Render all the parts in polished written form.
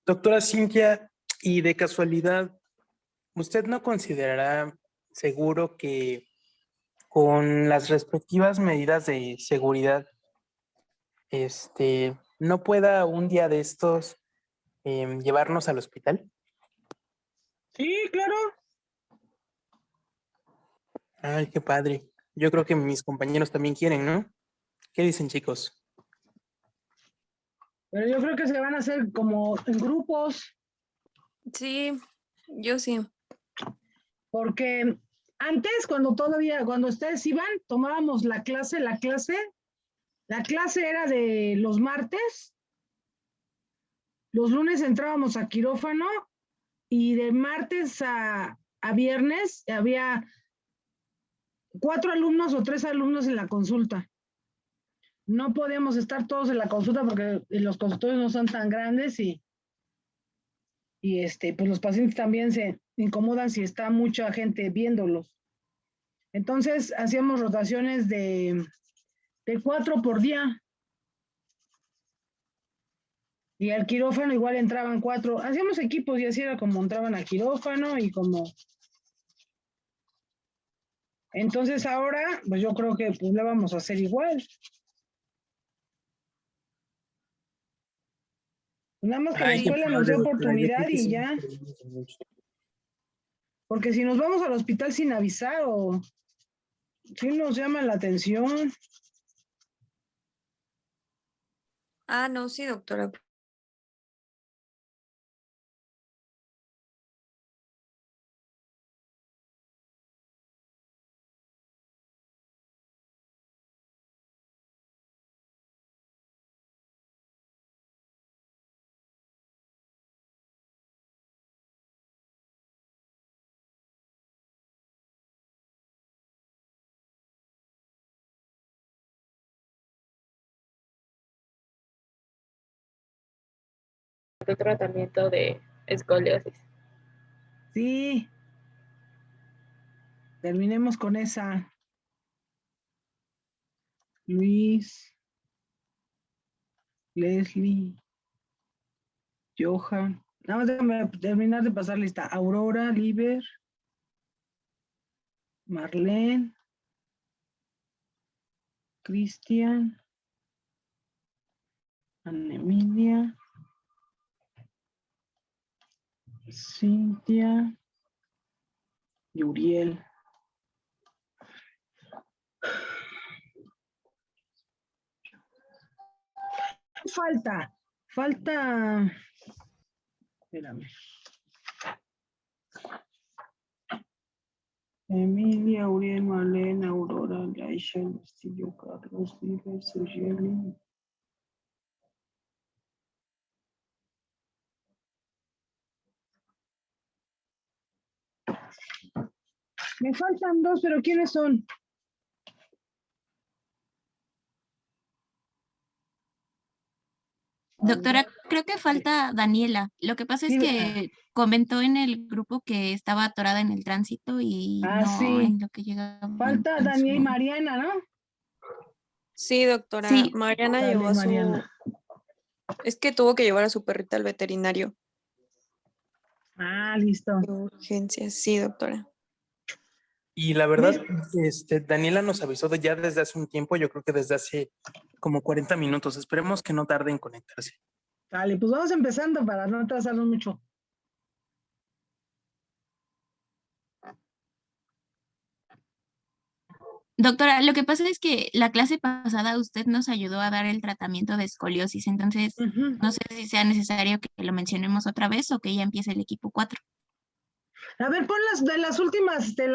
Doctora Cintia, y de casualidad, ¿usted no considerará seguro que con las respectivas medidas de seguridad, no pueda un día de estos llevarnos al hospital? Sí, claro. Ay, qué padre. Yo creo que mis compañeros también quieren, ¿no? ¿Qué dicen, chicos? Pero yo creo que se van a hacer como en grupos, Sí, yo sí. porque antes, cuando ustedes iban, tomábamos la clase era de los martes, los lunes entrábamos a quirófano y de martes a viernes había 4 alumnos o 3 alumnos en la consulta. No podíamos estar todos en la consulta porque los consultorios no son tan grandes y pues los pacientes también se incomodan si está mucha gente viéndolos. Entonces hacíamos rotaciones de 4 por día. Y al quirófano igual entraban 4. Hacíamos equipos y así era como entraban al quirófano y como... Entonces ahora, pues yo creo que pues la vamos a hacer igual. Nada más que la Ay, qué escuela nos padre, dé doctora. Yo creo oportunidad que y sí. ya. Porque si nos vamos al hospital sin avisar o si nos llama la atención. Ah, no, sí, doctora. Tu tratamiento de escoliosis. Sí. Terminemos con esa. Luis, Leslie, Johan. Nada más déjame terminar de pasar lista. Aurora, Liber, Marlene, Cristian, Ana Emilia, Cintia y Uriel. Falta, espérame. Emilia, Uriel, Marlene, Aurora, Laisha, Castillo, Carlos, Vives, Sergeli. Me faltan 2, pero ¿quiénes son? Doctora, creo que falta Daniela. Lo que pasa es Sí, que comentó en el grupo que estaba atorada en el tránsito y no sí. en lo que llegaba. Falta Daniela y Mariana, ¿no? Sí, doctora. Sí. Mariana Dale, llevó a Mariana. Es que tuvo que llevar a su perrita al veterinario. Ah, listo. De urgencia, sí, doctora. Y la verdad, Daniela nos avisó ya desde hace un tiempo, yo creo que desde hace como 40 minutos. Esperemos que no tarde en conectarse. Dale, pues vamos empezando para no atrasarnos mucho. Doctora, lo que pasa es que la clase pasada usted nos ayudó a dar el tratamiento de escoliosis, entonces no sé si sea necesario que lo mencionemos otra vez o que ya empiece el equipo 4. A ver, pon las últimas del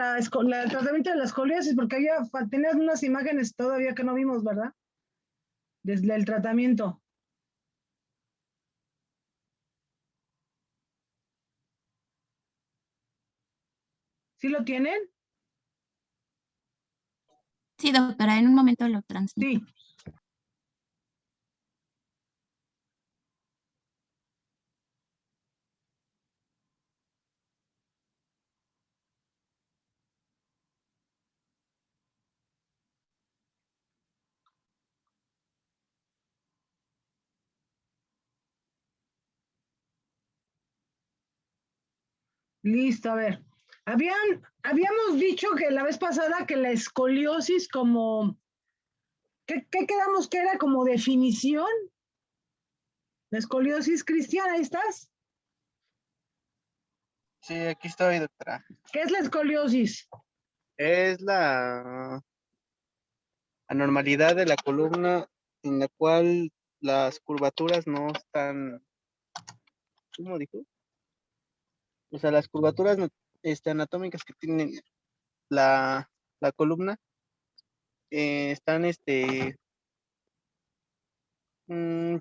tratamiento de la escoliosis, porque tenías unas imágenes todavía que no vimos, ¿verdad? Desde el tratamiento. ¿Sí lo tienen? Sí, doctora, en un momento lo transmito. Sí. Listo, a ver. Habíamos dicho que la vez pasada que la escoliosis como, ¿qué quedamos que era como definición? La escoliosis, Cristian, ¿ahí estás? Sí, aquí estoy, doctora. ¿Qué es la escoliosis? Es la anormalidad de la columna en la cual las curvaturas no están, ¿cómo dijo? O sea, las curvaturas anatómicas que tiene la columna están,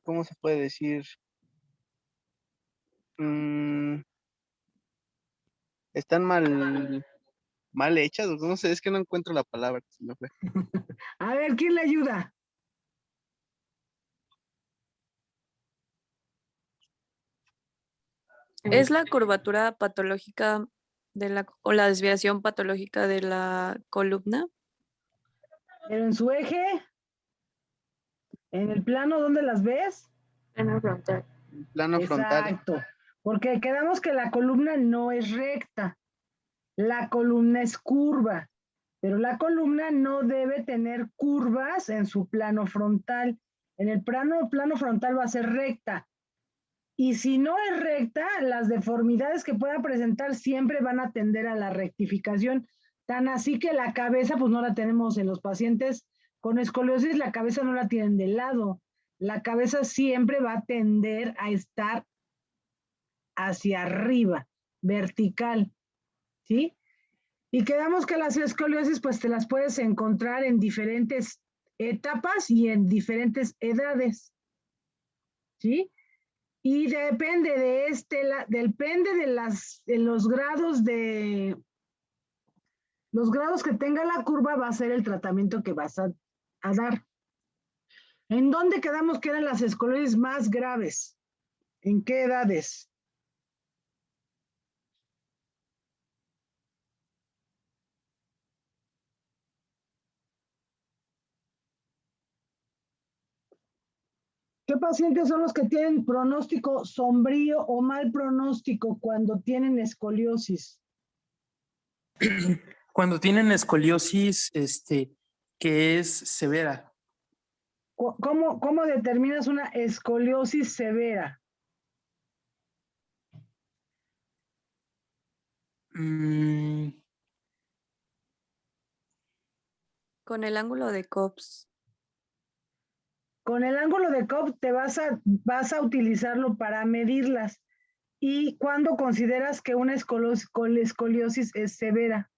¿cómo se puede decir? Mm, están mal hechas, no sé, es que no encuentro la palabra. Se me fue. A ver, ¿quién le ayuda? ¿Es la curvatura patológica o la desviación patológica de la columna? Pero en su eje, en el plano, ¿dónde las ves? Plano frontal. Plano frontal. Exacto, porque quedamos que la columna no es recta, la columna es curva, pero la columna no debe tener curvas en su plano frontal. En el plano frontal va a ser recta. Y si no es recta, las deformidades que pueda presentar siempre van a tender a la rectificación. Tan así que la cabeza, pues no la tenemos en los pacientes con escoliosis, la cabeza no la tienen de lado. La cabeza siempre va a tender a estar hacia arriba, vertical, ¿sí? Y quedamos que las escoliosis, pues te las puedes encontrar en diferentes etapas y en diferentes edades, ¿sí? Y depende depende de los grados que tenga la curva, va a ser el tratamiento que vas a dar. ¿En dónde quedamos que eran las escoliosis más graves? ¿En qué edades? ¿Qué pacientes son los que tienen pronóstico sombrío o mal pronóstico cuando tienen escoliosis? Cuando tienen escoliosis, que es severa. ¿Cómo determinas una escoliosis severa? Mm, Con el ángulo de Cobbs. Con el ángulo de Cobb vas a utilizarlo para medirlas. ¿Y cuándo consideras que una escoliosis es severa?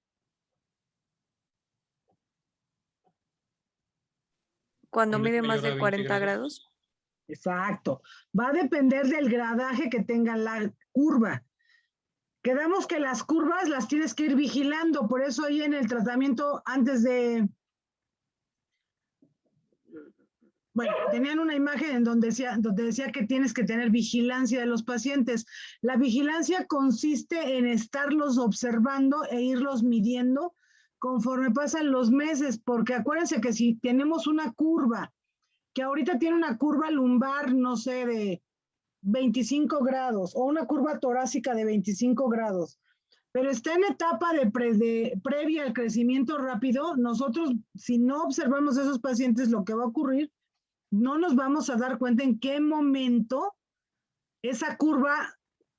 Cuando mide más de 40 grados. Exacto. Va a depender del gradaje que tenga la curva. Quedamos que las curvas las tienes que ir vigilando, por eso ahí en el tratamiento bueno, tenían una imagen en donde decía que tienes que tener vigilancia de los pacientes. La vigilancia consiste en estarlos observando e irlos midiendo conforme pasan los meses, porque acuérdense que si tenemos una curva, que ahorita tiene una curva lumbar, no sé, de 25 grados o una curva torácica de 25 grados, pero está en etapa previa al crecimiento rápido, nosotros si no observamos a esos pacientes, lo que va a ocurrir, no nos vamos a dar cuenta en qué momento esa curva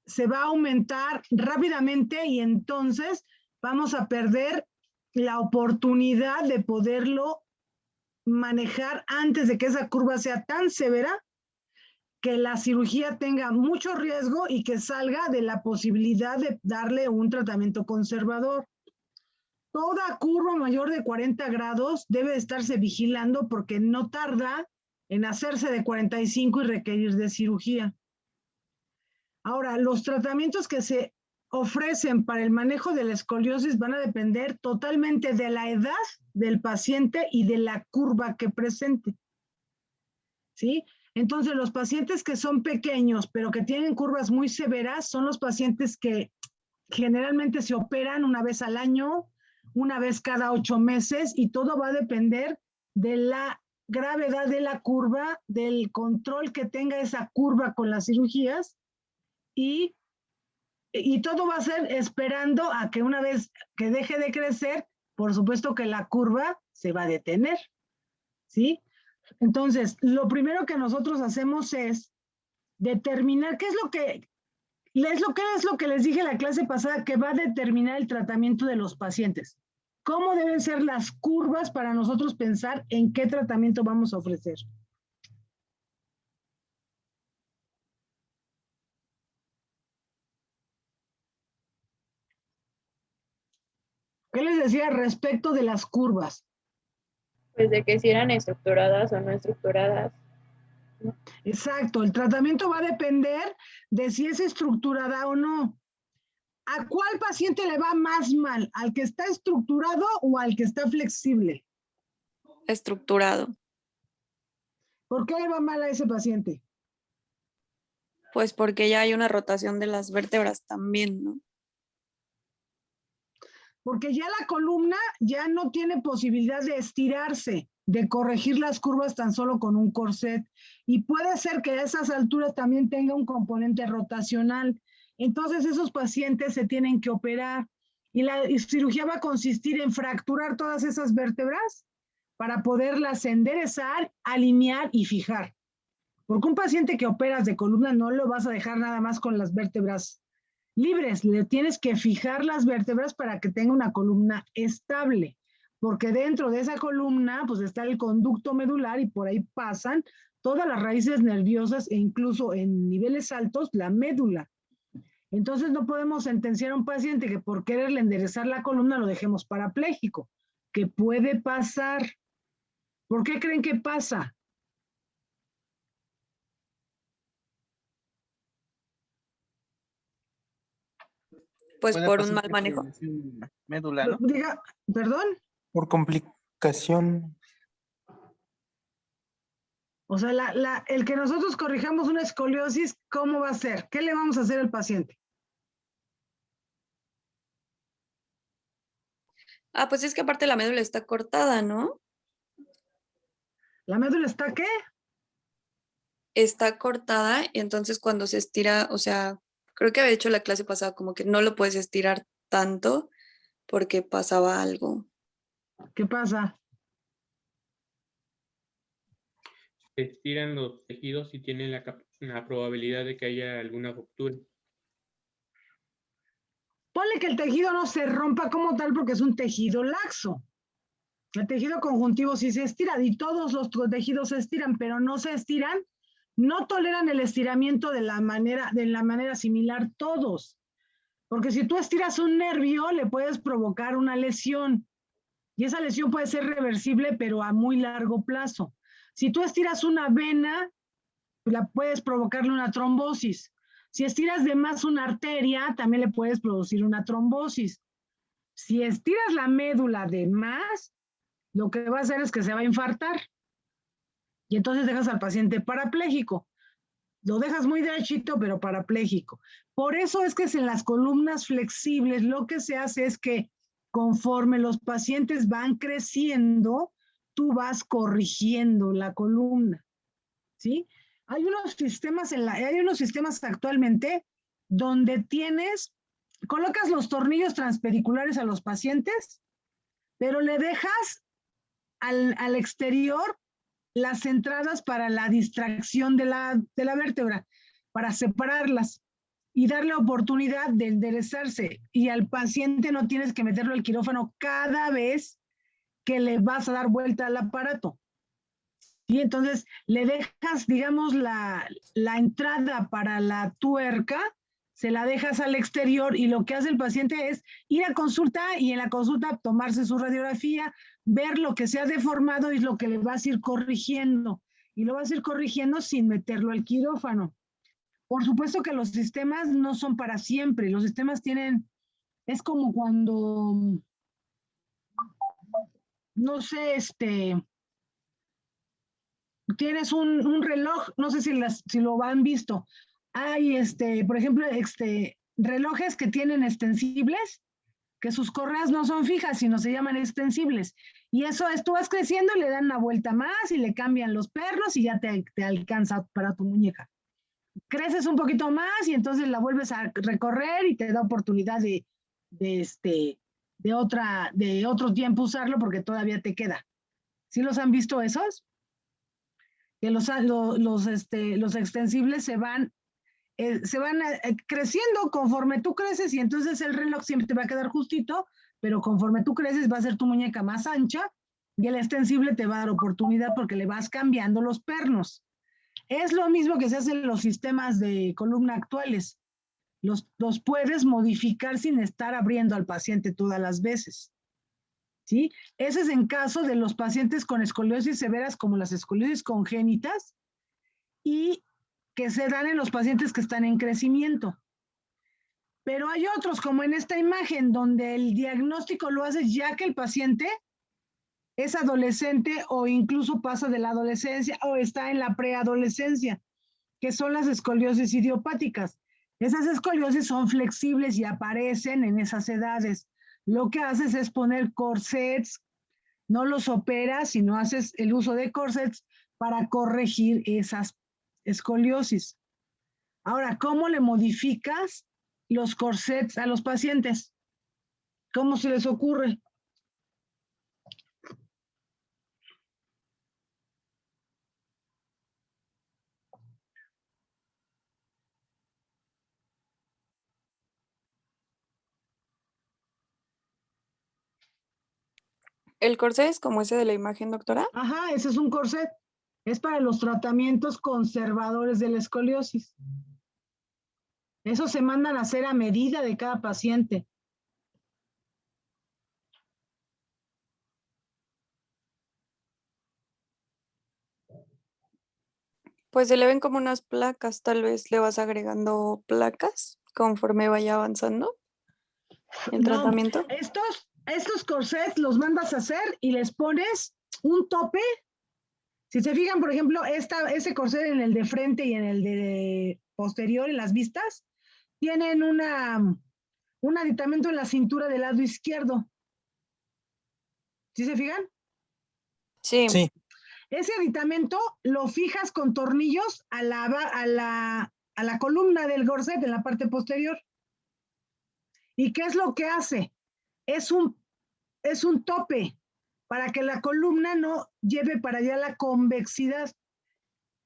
se va a aumentar rápidamente y entonces vamos a perder la oportunidad de poderlo manejar antes de que esa curva sea tan severa que la cirugía tenga mucho riesgo y que salga de la posibilidad de darle un tratamiento conservador. Toda curva mayor de 40 grados debe estarse vigilando porque no tarda en hacerse de 45 y requerir de cirugía. Ahora, los tratamientos que se ofrecen para el manejo de la escoliosis van a depender totalmente de la edad del paciente y de la curva que presente. ¿Sí? Entonces, los pacientes que son pequeños, pero que tienen curvas muy severas, son los pacientes que generalmente se operan una vez al año, una vez cada 8 meses, y todo va a depender de la gravedad de la curva, del control que tenga esa curva con las cirugías y Y todo va a ser esperando a que una vez que deje de crecer, por supuesto que la curva se va a detener, ¿sí? Entonces, lo primero que nosotros hacemos es determinar qué es lo que les dije en la clase pasada que va a determinar el tratamiento de los pacientes. ¿Cómo deben ser las curvas para nosotros pensar en qué tratamiento vamos a ofrecer? ¿Qué les decía respecto de las curvas? Pues de que si eran estructuradas o no estructuradas. Exacto, el tratamiento va a depender de si es estructurada o no. ¿A cuál paciente le va más mal? ¿Al que está estructurado o al que está flexible? Estructurado. ¿Por qué le va mal a ese paciente? Pues porque ya hay una rotación de las vértebras también, ¿no? Porque ya la columna ya no tiene posibilidad de estirarse, de corregir las curvas tan solo con un corset. Y puede ser que a esas alturas también tenga un componente rotacional. Entonces esos pacientes se tienen que operar. Y la cirugía va a consistir en fracturar todas esas vértebras para poderlas enderezar, alinear y fijar. Porque un paciente que operas de columna no lo vas a dejar nada más con las vértebras libres, le tienes que fijar las vértebras para que tenga una columna estable, porque dentro de esa columna pues está el conducto medular y por ahí pasan todas las raíces nerviosas e incluso en niveles altos la médula. Entonces no podemos sentenciar a un paciente que por quererle enderezar la columna lo dejemos parapléjico, que puede pasar. ¿Por qué creen que pasa? Pues Puede por un pasar mal que manejo. sea lesión médula, ¿no? Diga, perdón. Por complicación. O sea, el que nosotros corrijamos una escoliosis, ¿cómo va a ser? ¿Qué le vamos a hacer al paciente? Ah, pues es que aparte la médula está cortada, ¿no? ¿La médula está qué? Está cortada y entonces cuando se estira, o sea, creo que había hecho la clase pasada como que no lo puedes estirar tanto porque pasaba algo. ¿Qué pasa? Se estiran los tejidos y tienen la probabilidad de que haya alguna ruptura. Ponle que el tejido no se rompa como tal porque es un tejido laxo. El tejido conjuntivo sí se estira y todos los tejidos se estiran, pero no se estiran, no toleran el estiramiento de la manera similar todos. Porque si tú estiras un nervio, le puedes provocar una lesión. Y esa lesión puede ser reversible, pero a muy largo plazo. Si tú estiras una vena, la puedes provocarle una trombosis. Si estiras de más una arteria, también le puedes producir una trombosis. Si estiras la médula de más, lo que va a hacer es que se va a infartar. Y entonces dejas al paciente parapléjico. Lo dejas muy derechito, pero parapléjico. Por eso es que en las columnas flexibles lo que se hace es que conforme los pacientes van creciendo, tú vas corrigiendo la columna, ¿sí? Hay unos sistemas actualmente donde colocas los tornillos transpericulares a los pacientes, pero le dejas al exterior las entradas para la distracción de la vértebra, para separarlas y darle oportunidad de enderezarse. Y al paciente no tienes que meterlo al quirófano cada vez que le vas a dar vuelta al aparato. Y entonces le dejas, digamos, la entrada para la tuerca, se la dejas al exterior y lo que hace el paciente es ir a consulta y en la consulta tomarse su radiografía, ver lo que se ha deformado y lo que le vas a ir corrigiendo. Y lo vas a ir corrigiendo sin meterlo al quirófano. Por supuesto que los sistemas no son para siempre. Los sistemas es como cuando, no sé, tienes un reloj, no sé si lo han visto. Hay, por ejemplo, relojes que tienen extensibles, que sus correas no son fijas, sino se llaman extensibles. Y eso es, tú vas creciendo, le dan una vuelta más y le cambian los pernos y ya te alcanza para tu muñeca. creces un poquito más y entonces la vuelves a recorrer y te da oportunidad de otro tiempo usarlo porque todavía te queda. ¿Sí los han visto esos? Que los extensibles se van creciendo conforme tú creces y entonces el reloj siempre te va a quedar justito, pero conforme tú creces va a ser tu muñeca más ancha y el extensible te va a dar oportunidad porque le vas cambiando los pernos. Es lo mismo que se hace en los sistemas de columna actuales. Los puedes modificar sin estar abriendo al paciente todas las veces. ¿Sí? Ese es en caso de los pacientes con escoliosis severas como las escoliosis congénitas y que se dan en los pacientes que están en crecimiento. Pero hay otros, como en esta imagen, donde el diagnóstico lo hace ya que el paciente es adolescente o incluso pasa de la adolescencia o está en la preadolescencia, que son las escoliosis idiopáticas. Esas escoliosis son flexibles y aparecen en esas edades. Lo que haces es poner corsets, no los operas, sino haces el uso de corsets para corregir esas escoliosis. Ahora, ¿cómo le modificas los corsets a los pacientes? ¿Cómo se les ocurre? ¿El corset es como ese de la imagen, doctora? Ajá, ese es un corset. Es para los tratamientos conservadores de la escoliosis. Eso se mandan a hacer a medida de cada paciente. Pues se le ven como unas placas, tal vez le vas agregando placas conforme vaya avanzando el No, tratamiento. estos corsets los mandas a hacer y les pones un tope. Si se fijan, por ejemplo, ese corset en el de frente y en el de posterior, en las vistas, tienen un aditamento en la cintura del lado izquierdo. ¿Sí se fijan? Sí. Sí. Ese aditamento lo fijas con tornillos a la columna del corset en la parte posterior. ¿Y qué es lo que hace? Es un tope para que la columna no lleve para allá la convexidad.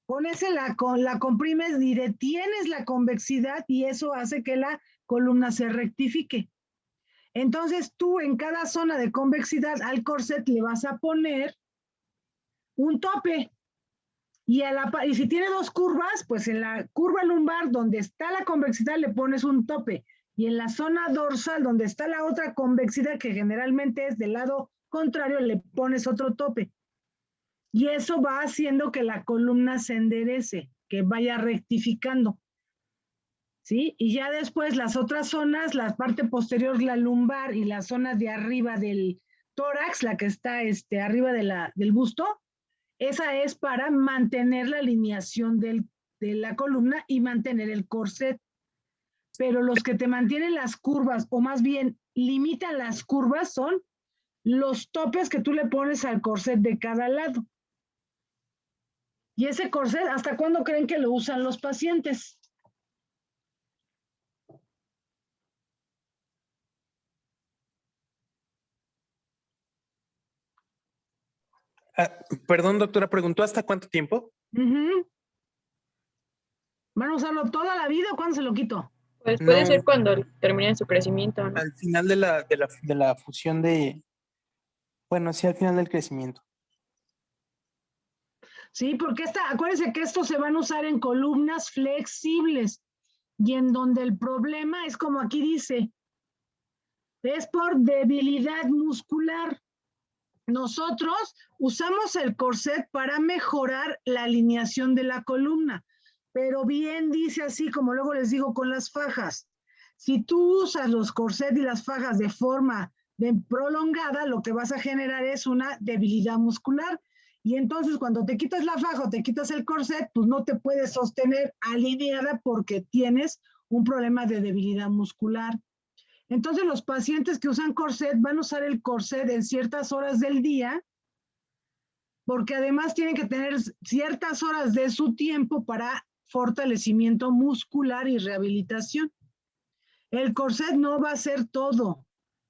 Con ese la comprimes y detienes la convexidad y eso hace que la columna se rectifique. Entonces tú en cada zona de convexidad al corset le vas a poner un tope. Y si tiene dos curvas, pues en la curva lumbar donde está la convexidad le pones un tope. Y en la zona dorsal donde está la otra convexidad, que generalmente es del lado contrario, le pones otro tope. Y eso va haciendo que la columna se enderece, que vaya rectificando. ¿Sí? Y ya después las otras zonas, la parte posterior, la lumbar y la zona de arriba del tórax, la que está arriba del busto, esa es para mantener la alineación de la columna y mantener el corset. Pero los que te mantienen las curvas, o más bien limitan las curvas, son los topes que tú le pones al corset de cada lado. Y ese corset, ¿hasta cuándo creen que lo usan los pacientes? Perdón, doctora, ¿preguntó hasta cuánto tiempo? ¿Van a usarlo toda la vida o cuándo se lo quito? Pues puede No. ser cuando termine su crecimiento, ¿no? Al final de la fusión bueno, sí, al final del crecimiento. Sí, porque acuérdense que estos se van a usar en columnas flexibles y en donde el problema es como aquí dice, es por debilidad muscular. Nosotros usamos el corset para mejorar la alineación de la columna, pero bien dice así, como luego les digo con las fajas. Si tú usas los corsets y las fajas de forma prolongada, lo que vas a generar es una debilidad muscular. Y entonces cuando te quitas la faja o te quitas el corset, pues no te puedes sostener alineada porque tienes un problema de debilidad muscular. Entonces los pacientes que usan corset van a usar el corset en ciertas horas del día, porque además tienen que tener ciertas horas de su tiempo para fortalecimiento muscular y rehabilitación. El corset no va a ser todo.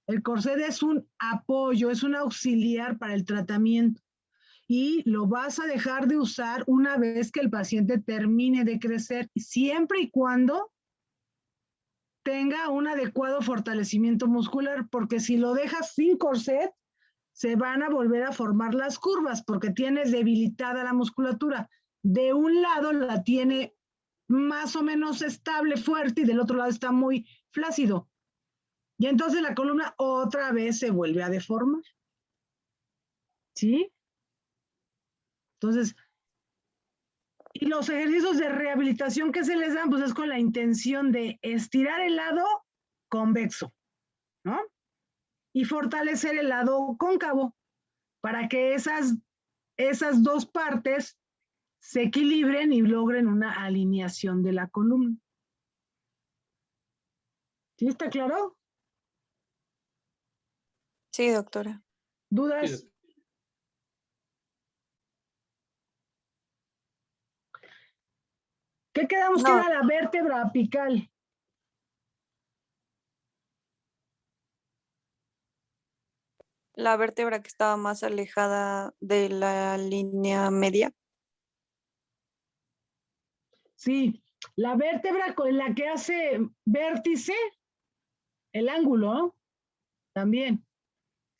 El corset es un apoyo, es un auxiliar para el tratamiento y lo vas a dejar de usar una vez que el paciente termine de crecer, siempre y cuando tenga un adecuado fortalecimiento muscular, porque si lo dejas sin corset, se van a volver a formar las curvas porque tiene debilitada la musculatura. De un lado la tiene más o menos estable, fuerte, y del otro lado está muy flácido. Y entonces la columna otra vez se vuelve a deformar. ¿Sí? Entonces, y los ejercicios de rehabilitación que se les dan, pues es con la intención de estirar el lado convexo, ¿no? Y fortalecer el lado cóncavo para que esas dos partes se equilibren y logren una alineación de la columna. ¿Sí está claro? Sí, doctora. ¿Dudas? Sí, ¿Qué quedamos que No. era la vértebra apical? La vértebra que estaba más alejada de la línea media. Sí, la vértebra con la que hace vértice, el ángulo, ¿no? También.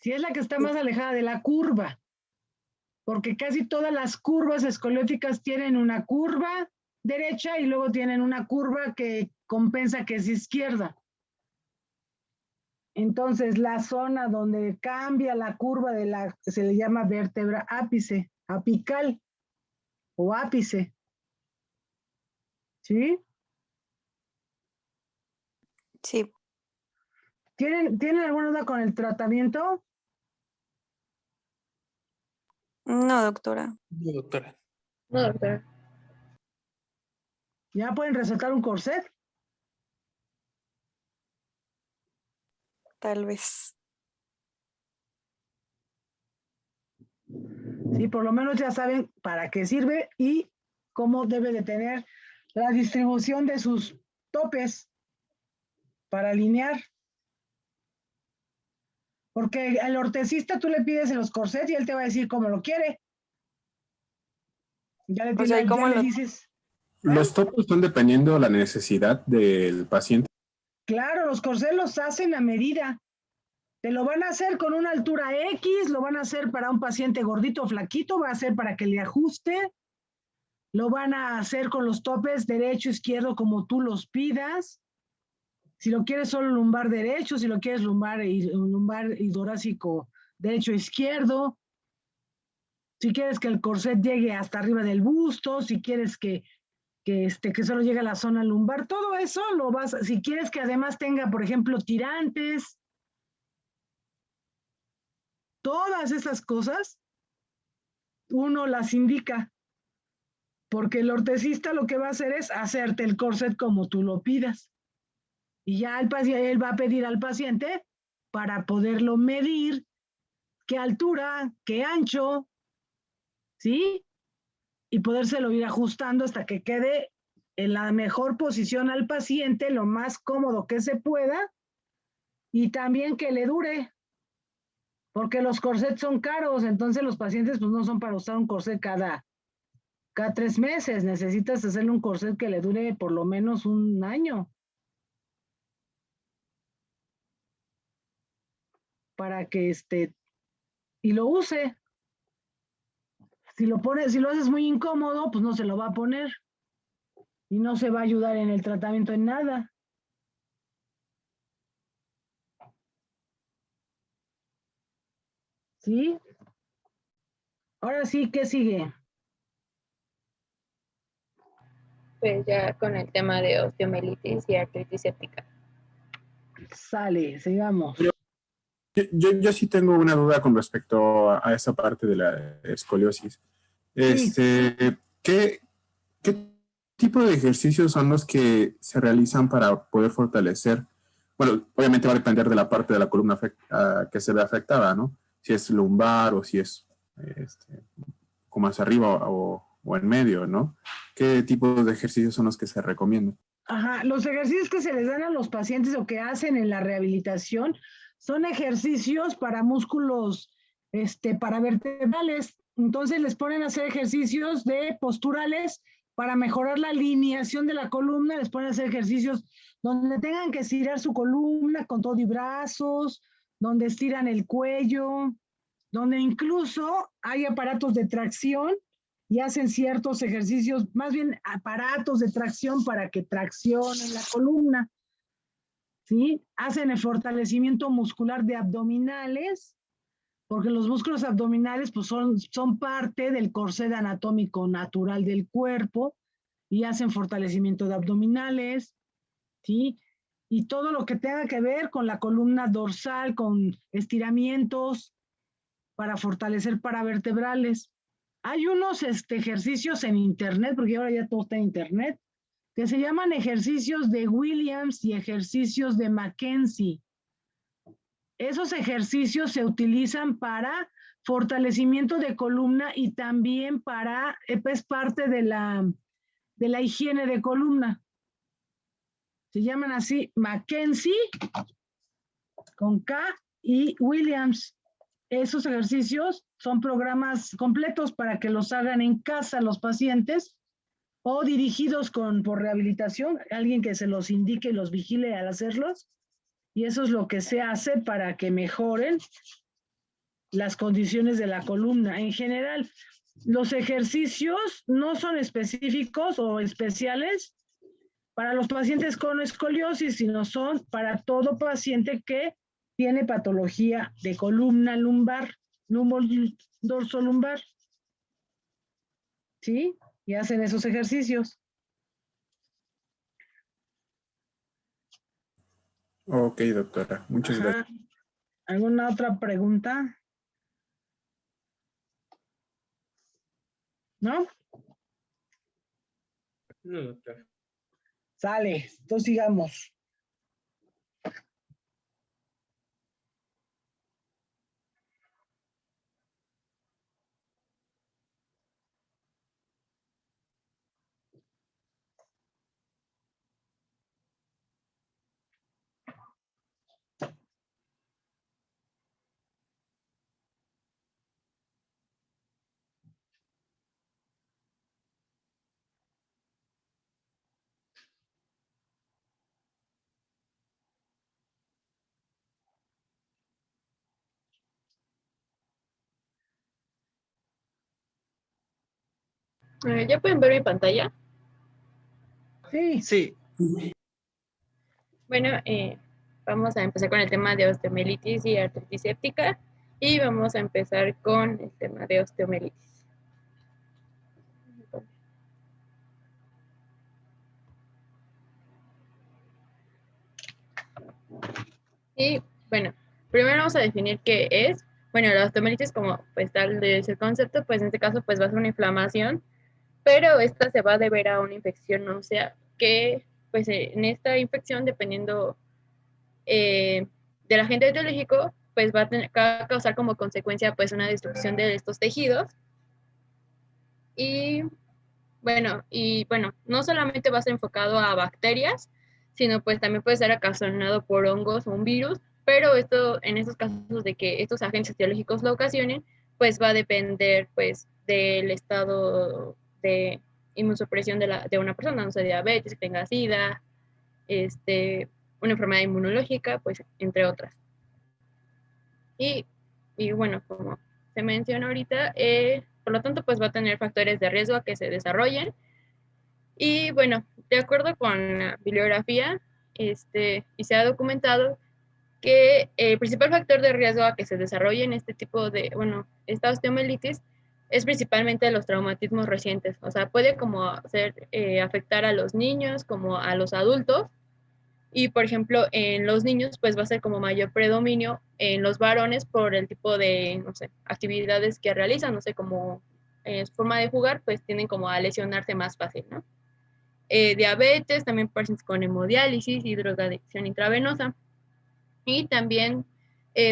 Sí, es la que está más alejada de la curva, porque casi todas las curvas escolióticas tienen una curva derecha y luego tienen una curva que compensa que es izquierda. Entonces, la zona donde cambia la curva se le llama vértebra ápice, apical o ápice. ¿Sí? Sí. ¿Tienen alguna duda con el tratamiento? No, doctora. No, doctora. No, doctora. ¿Ya pueden recetar un corset? Tal vez. Sí, por lo menos ya saben para qué sirve y cómo debe de tener la distribución de sus topes para alinear. Porque al ortesista tú le pides en los corsets y él te va a decir cómo lo quiere. Ya le, O sea, ¿y cómo ya le lo- dices, Los topos son dependiendo de la necesidad del paciente. claro, los corsets los hacen a medida. Te lo van a hacer con una altura X, lo van a hacer para un paciente gordito o flaquito, va a ser para que le ajuste. Lo van a hacer con los topes derecho, izquierdo, como tú los pidas. Si lo quieres solo lumbar derecho, si lo quieres lumbar y torácico derecho, izquierdo. Si quieres que el corset llegue hasta arriba del busto, si quieres que solo llegue a la zona lumbar, todo eso lo vas, si quieres que además tenga, por ejemplo, tirantes, todas esas cosas, uno las indica, porque el ortesista lo que va a hacer es hacerte el corset como tú lo pidas. Y ya él va a pedir al paciente para poderlo medir, qué altura, qué ancho, ¿sí? Y podérselo ir ajustando hasta que quede en la mejor posición al paciente, lo más cómodo que se pueda, y también que le dure, porque los corsets son caros, entonces los pacientes pues no son para usar un corset cada 3 meses, necesitas hacerle un corset que le dure por lo menos un año. Para que y lo use. Si lo haces muy incómodo, pues no se lo va a poner y no se va a ayudar en el tratamiento en nada. ¿Sí? Ahora sí, ¿qué sigue? Pues ya con el tema de osteomielitis y artritis séptica. Sale, sigamos. Yo sí tengo una duda con respecto a esa parte de la escoliosis. ¿Qué tipo de ejercicios son los que se realizan para poder fortalecer? Bueno, obviamente va a depender de la parte de la columna que se ve afectada, ¿no? Si es lumbar o si es como hacia arriba o en medio, ¿no? ¿qué tipos de ejercicios son los que se recomiendan? Ajá, los ejercicios que se les dan a los pacientes o que hacen en la rehabilitación son ejercicios para músculos, para vertebrales. Entonces les ponen a hacer ejercicios de posturales para mejorar la alineación de la columna, les ponen a hacer ejercicios donde tengan que estirar su columna con todo y brazos, donde estiran el cuello, donde incluso hay aparatos de tracción y hacen ciertos ejercicios, más bien aparatos de tracción para que traccionen la columna, ¿sí? Hacen el fortalecimiento muscular de abdominales, porque los músculos abdominales pues son parte del corset anatómico natural del cuerpo y hacen fortalecimiento de abdominales, ¿sí? Y todo lo que tenga que ver con la columna dorsal, con estiramientos para fortalecer paravertebrales. Hay unos ejercicios en internet, porque ahora ya todo está en internet, que se llaman ejercicios de Williams y ejercicios de Mackenzie. Esos ejercicios se utilizan para fortalecimiento de columna y también para, es parte de la higiene de columna. Se llaman así Mackenzie, con K, y Williams. Esos ejercicios son programas completos para que los hagan en casa los pacientes o dirigidos por rehabilitación, alguien que se los indique y los vigile al hacerlos. Y eso es lo que se hace para que mejoren las condiciones de la columna. En general, los ejercicios no son específicos o especiales para los pacientes con escoliosis, sino son para todo paciente que tiene patología de columna lumbar, dorsolumbar. ¿Sí? Y hacen esos ejercicios. Ok, doctora. Muchas gracias. ¿Alguna otra pregunta? ¿No? No, doctor. Sale, entonces sigamos. ¿Ya pueden ver mi pantalla? Sí. Sí, Bueno, vamos a empezar con el tema de osteomielitis y artritis séptica y vamos a empezar con el tema de osteomielitis. Y bueno, primero vamos a definir qué es. Bueno, la osteomielitis, como pues tal es el concepto, pues en este caso pues va a ser una inflamación, pero esta se va a deber a una infección ósea que pues en esta infección, dependiendo del agente etiológico, pues va a causar como consecuencia pues una destrucción de estos tejidos. Y bueno, no solamente va a ser enfocado a bacterias, sino pues también puede ser ocasionado por hongos o un virus, pero esto, en estos casos de que estos agentes etiológicos lo ocasionen, pues va a depender pues del estado de inmunosupresión de una persona, no sé, diabetes, que tenga SIDA, una enfermedad inmunológica, pues entre otras. Y bueno, como se menciona ahorita, por lo tanto, pues va a tener factores de riesgo a que se desarrollen. Y bueno, de acuerdo con la bibliografía, y se ha documentado que el principal factor de riesgo a que se desarrollen este tipo de, esta osteomielitis es principalmente los traumatismos recientes. O sea, puede como afectar a los niños como a los adultos. Y, por ejemplo, en los niños, pues va a ser como mayor predominio en los varones por el tipo de, no sé, actividades que realizan, no sé, como su forma de jugar, pues tienden como a lesionarse más fácil, ¿no? Diabetes, también pacientes con hemodiálisis y drogadicción intravenosa. Y también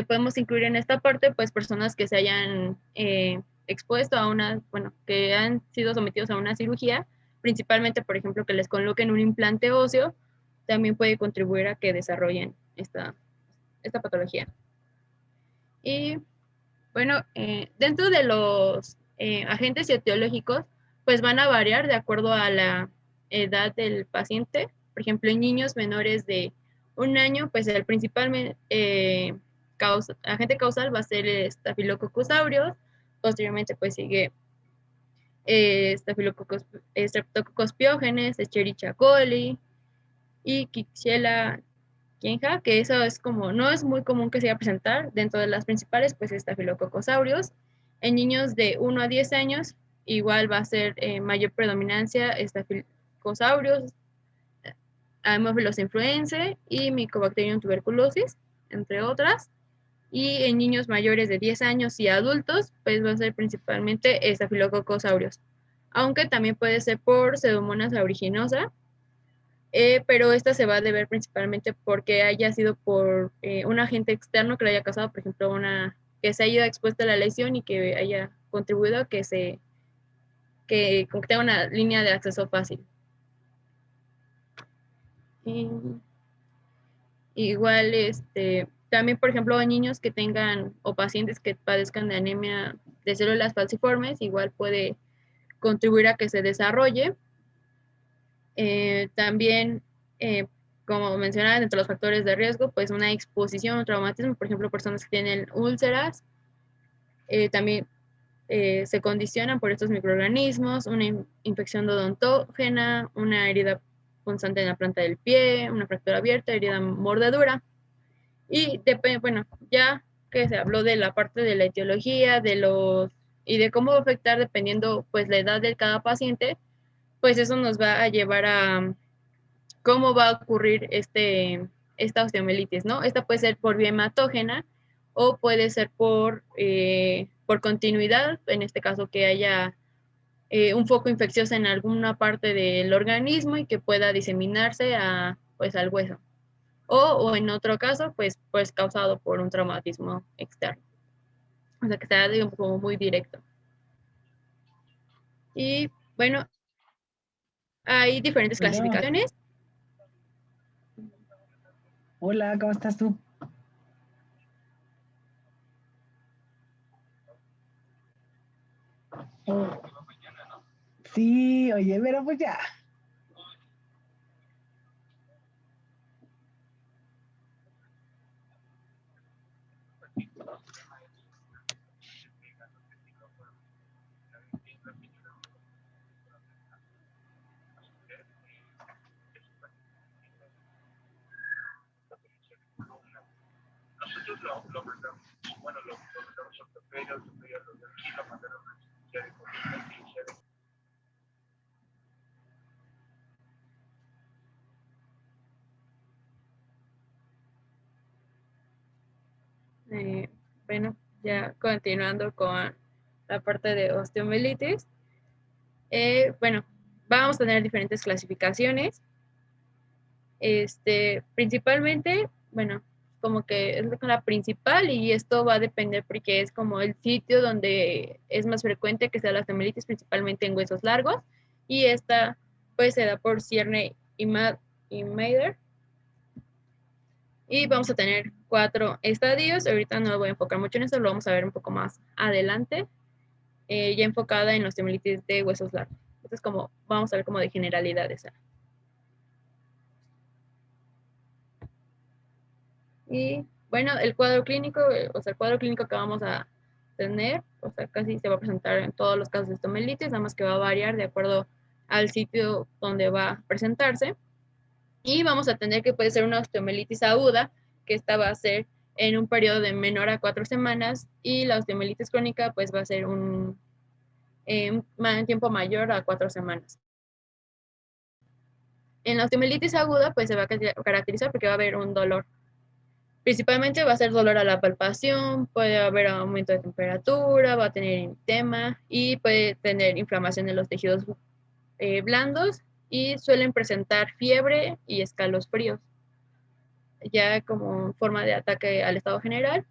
podemos incluir en esta parte, pues, personas que se hayan expuesto a que han sido sometidos a una cirugía principalmente, por ejemplo, que les coloquen un implante óseo, también puede contribuir a que desarrollen esta patología. Y bueno, dentro de los agentes etiológicos, pues van a variar de acuerdo a la edad del paciente. Por ejemplo, en niños menores de 1 año, pues el principal agente causal va a ser el Staphylococcus aureus. Posteriormente, pues sigue Streptococcus pyogenes, Escherichia coli y Klebsiella quinja, que eso es como, no es muy común que se vaya a presentar. Dentro de las principales, pues Staphylococcus aureus. En niños de 1 a 10 años, igual va a ser mayor predominancia Staphylococcus aureus, Haemophilus influenzae y Mycobacterium tuberculosis, entre otras. Y en niños mayores de 10 años y adultos, pues va a ser principalmente Staphylococcus aureus, aunque también puede ser por Pseudomonas aeruginosa, pero esta se va a deber principalmente porque haya sido por un agente externo que le haya causado, por ejemplo, que se haya expuesto a la lesión y que haya contribuido a que tenga una línea de acceso fácil. Y, igual, también, por ejemplo, niños que tengan o pacientes que padezcan de anemia de células falciformes, igual puede contribuir a que se desarrolle. También, como mencionaba, entre los factores de riesgo, pues una exposición o traumatismo, por ejemplo, personas que tienen úlceras, también se condicionan por estos microorganismos, una infección odontógena, una herida punzante en la planta del pie, una fractura abierta, herida mordedura. Y bueno, ya que se habló de la parte de la etiología, y de cómo va a afectar dependiendo pues la edad de cada paciente, pues eso nos va a llevar a cómo va a ocurrir esta osteomielitis, ¿no? Esta puede ser por vía hematógena o puede ser por continuidad, en este caso que haya un foco infeccioso en alguna parte del organismo y que pueda diseminarse pues, al hueso. O en otro caso, pues causado por un traumatismo externo. O sea, que sea como muy directo. Y bueno, hay diferentes Bueno. clasificaciones. Hola, ¿cómo estás tú? Oh. Sí, oye, pero pues ya. Bueno, ya continuando con la parte de osteomielitis. Bueno, vamos a tener diferentes clasificaciones. Principalmente, bueno, como que es la principal y esto va a depender porque es como el sitio donde es más frecuente que sea la osteomielitis, principalmente en huesos largos, y esta pues se da por Cierne y Maeder. Y vamos a tener 4 estadios. Ahorita no voy a enfocar mucho en eso, lo vamos a ver un poco más adelante, ya enfocada en osteomielitis de huesos largos. Entonces, vamos a ver como de generalidades. Y bueno, el cuadro clínico, el cuadro clínico que vamos a tener, casi se va a presentar en todos los casos de osteomielitis, nada más que va a variar de acuerdo al sitio donde va a presentarse. Y vamos a tener que puede ser una osteomielitis aguda, que esta va a ser en un periodo de menor a 4 semanas, y la osteomielitis crónica pues va a ser un tiempo mayor a 4 semanas. En la osteomielitis aguda pues se va a caracterizar porque va a haber un dolor. Principalmente va a ser dolor a la palpación, puede haber aumento de temperatura, va a tener eritema y puede tener inflamación en los tejidos blandos, y suelen presentar fiebre y escalofríos, ya como forma de ataque al estado general.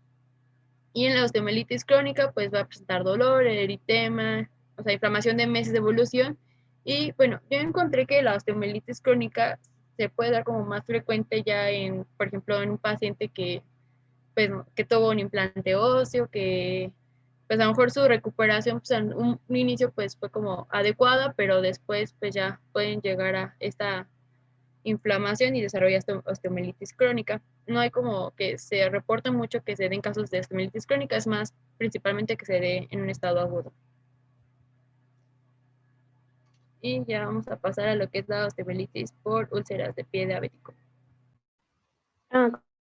Y en la osteomielitis crónica, pues va a presentar dolor, eritema, o sea, inflamación de meses de evolución Y bueno, yo encontré que la osteomielitis crónica se puede dar como más frecuente ya en, por ejemplo, en un paciente que, pues, que tuvo un implante óseo, que pues a lo mejor su recuperación pues, en un inicio pues fue como adecuada, pero después pues ya pueden llegar a esta inflamación y desarrollar osteomielitis crónica. No hay como que se reporta mucho que se den casos de osteomielitis crónica, es más principalmente que se dé en un estado agudo. Y ya vamos a pasar a lo que es la osteomielitis por úlceras de pie diabético.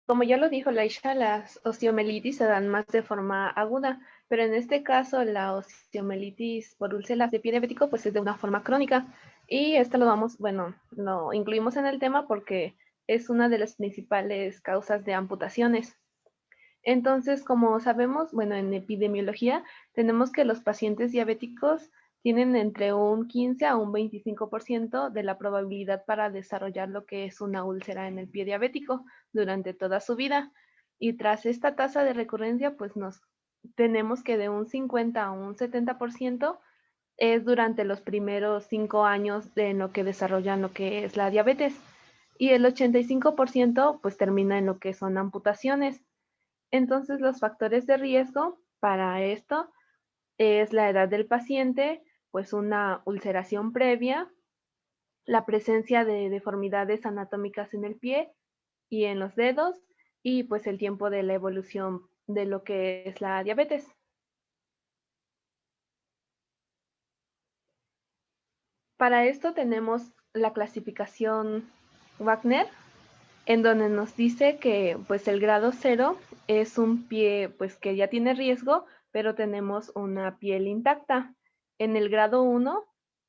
Como ya lo dijo Laisha, las osteomielitis se dan más de forma aguda, pero en este caso la osteomielitis por úlceras de pie diabético pues es de una forma crónica y esto lo incluimos en el tema porque es una de las principales causas de amputaciones. Entonces, como sabemos, en epidemiología tenemos que los pacientes diabéticos tienen entre un 15 a un 25% de la probabilidad para desarrollar lo que es una úlcera en el pie diabético durante toda su vida. Y tras esta tasa de recurrencia, pues tenemos que de un 50 a un 70% es durante los primeros 5 años de lo que desarrollan lo que es la diabetes. Y el 85% pues termina en lo que son amputaciones. Entonces, los factores de riesgo para esto es la edad del paciente, pues una ulceración previa, la presencia de deformidades anatómicas en el pie y en los dedos, y pues el tiempo de la evolución de lo que es la diabetes. Para esto tenemos la clasificación Wagner, en donde nos dice que pues el grado 0 es un pie pues que ya tiene riesgo, pero tenemos una piel intacta. En el grado 1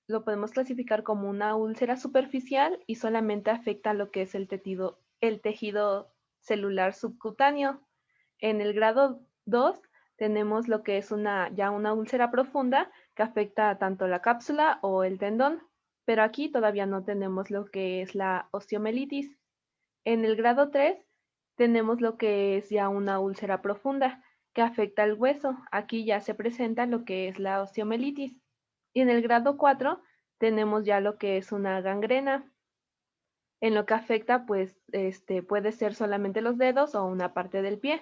lo podemos clasificar como una úlcera superficial y solamente afecta lo que es el tejido celular subcutáneo. En el grado 2 tenemos lo que es ya una úlcera profunda que afecta tanto la cápsula o el tendón, pero aquí todavía no tenemos lo que es la osteomielitis. En el grado 3 tenemos lo que es ya una úlcera profunda que afecta el hueso. Aquí ya se presenta lo que es la osteomielitis. Y en el grado 4 tenemos ya lo que es una gangrena. En lo que afecta, pues, puede ser solamente los dedos o una parte del pie.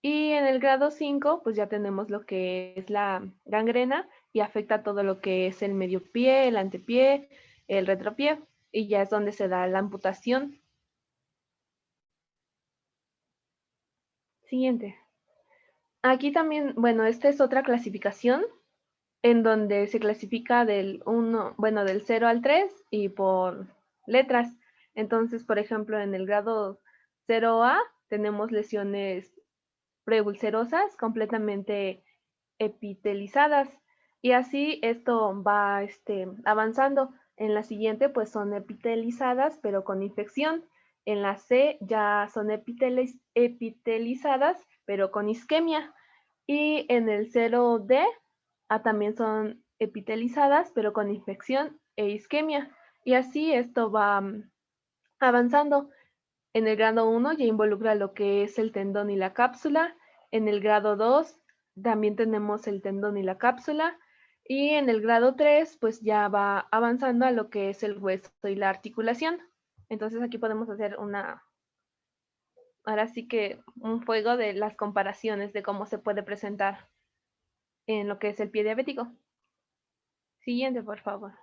Y en el grado 5, pues ya tenemos lo que es la gangrena y afecta todo lo que es el medio pie, el antepié, el retropié, y ya es donde se da la amputación. Siguiente. Aquí también, esta es otra clasificación en donde se clasifica del 0 al 3 y por letras. Entonces, por ejemplo, en el grado 0A tenemos lesiones preulcerosas completamente epitelizadas y así esto va avanzando. En la siguiente pues son epitelizadas pero con infección. En la C ya son epitelizadas pero con isquemia. Y en el 0D también son epitelizadas pero con infección e isquemia. Y así esto va avanzando. En el grado 1 ya involucra lo que es el tendón y la cápsula. En el grado 2 también tenemos el tendón y la cápsula. Y en el grado 3 pues ya va avanzando a lo que es el hueso y la articulación. Entonces aquí podemos hacer ahora sí que un juego de las comparaciones de cómo se puede presentar en lo que es el pie diabético. Siguiente, por favor.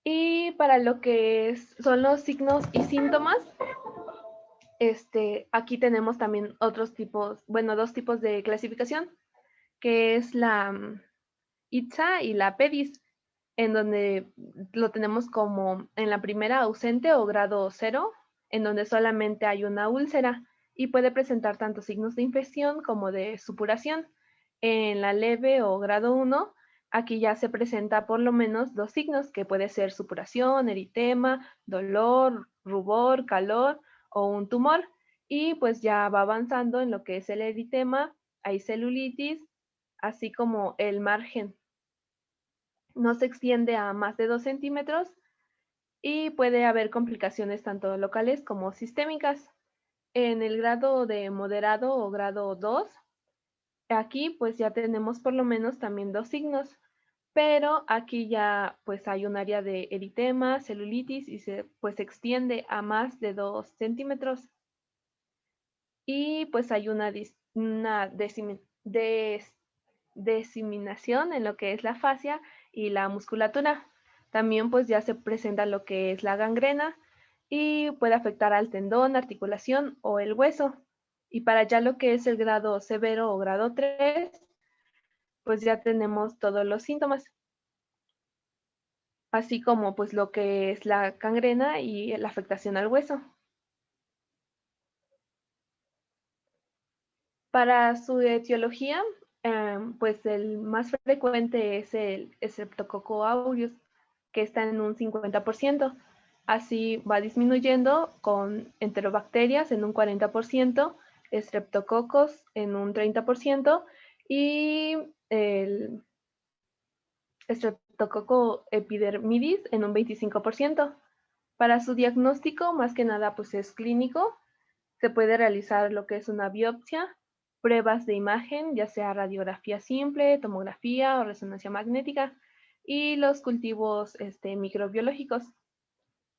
Y para lo que son los signos y síntomas, aquí tenemos también otros tipos, dos tipos de clasificación, que es la ITSA y la PEDIS, en donde lo tenemos como en la primera ausente o grado 0, en donde solamente hay una úlcera y puede presentar tanto signos de infección como de supuración. En la leve o grado 1, aquí ya se presenta por lo menos 2 signos, que puede ser supuración, eritema, dolor, rubor, calor o un tumor. Y pues ya va avanzando en lo que es el eritema, hay celulitis, así como el margen no se extiende a más de 2 centímetros y puede haber complicaciones tanto locales como sistémicas. En el grado de moderado o grado 2 Aquí pues ya tenemos por lo menos también 2 signos, pero aquí ya pues hay un área de eritema, celulitis y se pues extiende a más de 2 centímetros. Y pues hay una diseminación en lo que es la fascia y la musculatura. También pues ya se presenta lo que es la gangrena y puede afectar al tendón, articulación o el hueso. Y para ya lo que es el grado severo o grado 3, pues ya tenemos todos los síntomas, así como pues lo que es la gangrena y la afectación al hueso. Para su etiología, pues el más frecuente es el Streptococcus aureus, que está en un 50%. Así va disminuyendo con enterobacterias en un 40%, Streptococcus en un 30% y el Streptococcus epidermidis en un 25%. Para su diagnóstico, más que nada, pues es clínico. Se puede realizar lo que es una biopsia, pruebas de imagen, ya sea radiografía simple, tomografía o resonancia magnética, y los cultivos microbiológicos.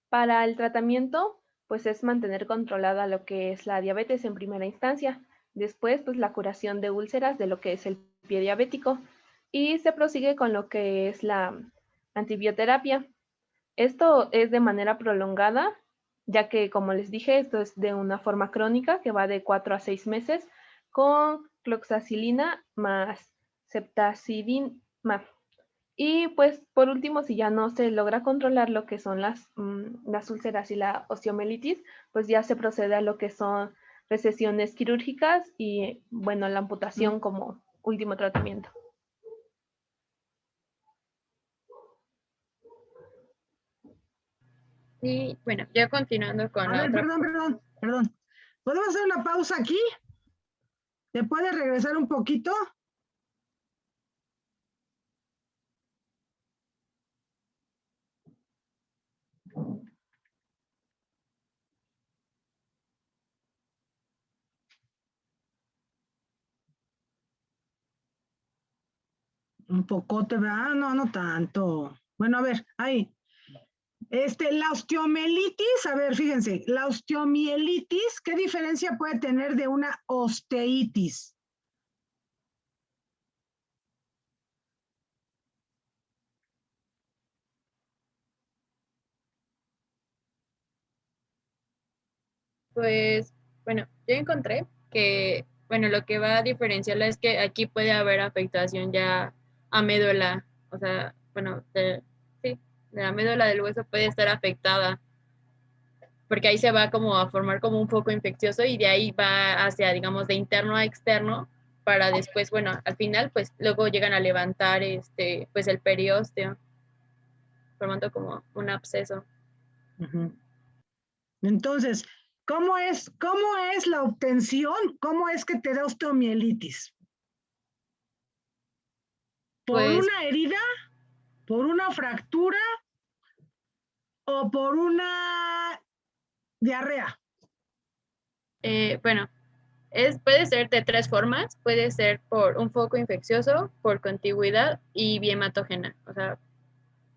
Para el tratamiento, pues es mantener controlada lo que es la diabetes en primera instancia. Después, pues la curación de úlceras de lo que es el pie diabético. Y se prosigue con lo que es la antibioterapia. Esto es de manera prolongada, ya que, como les dije, esto es de una forma crónica que va de 4 a 6 meses con cloxacilina más ceftazidima. Y pues por último, si ya no se logra controlar lo que son las úlceras y la osteomielitis, pues ya se procede a lo que son recesiones quirúrgicas y bueno, la amputación como último tratamiento. Y bueno, ya continuando con A la ver, otra. perdón. ¿Podemos hacer una pausa aquí? ¿Te puedes regresar un poquito? Un pocote, ¿verdad? No, no tanto. Bueno, a ver, ahí. La osteomielitis, a ver, fíjense, la osteomielitis, ¿qué diferencia puede tener de una osteitis? Pues, bueno, yo encontré que, bueno, lo que va a diferenciarla es que aquí puede haber afectación ya a médula, o sea, bueno, sí, de la médula del hueso puede estar afectada, porque ahí se va como a formar como un foco infeccioso y de ahí va hacia, digamos, de interno a externo, para después, bueno, al final, pues luego llegan a levantar, pues el periósteo, formando como un absceso. Entonces, ¿cómo es la obtención? ¿Cómo es que te da osteomielitis? ¿Por Pues, una herida? ¿Por una fractura? ¿O por una diarrea? bueno, puede ser de 3 formas, puede ser por un foco infeccioso, por contigüidad y biematógena. O sea,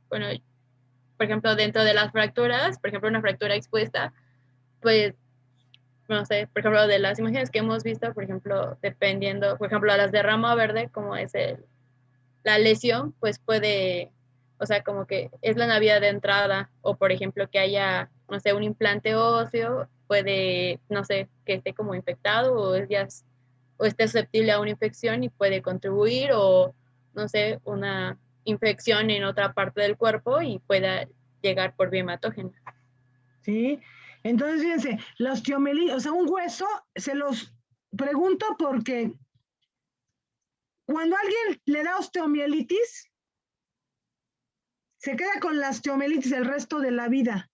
bueno, por ejemplo, dentro de las fracturas, por ejemplo, una fractura expuesta, pues, no sé, por ejemplo, de las imágenes que hemos visto, por ejemplo, dependiendo, por ejemplo, las de rama verde, como es la lesión, pues puede, o sea, como que es la vía de entrada, o por ejemplo, que haya, no sé, un implante óseo, puede, no sé, que esté como infectado o esté susceptible a una infección y puede contribuir, o no sé, una infección en otra parte del cuerpo y pueda llegar por vía hematógena. ¿Sí? Entonces, fíjense, la osteomielitis, o sea, un hueso, se los pregunto porque cuando a alguien le da osteomielitis, se queda con la osteomielitis el resto de la vida.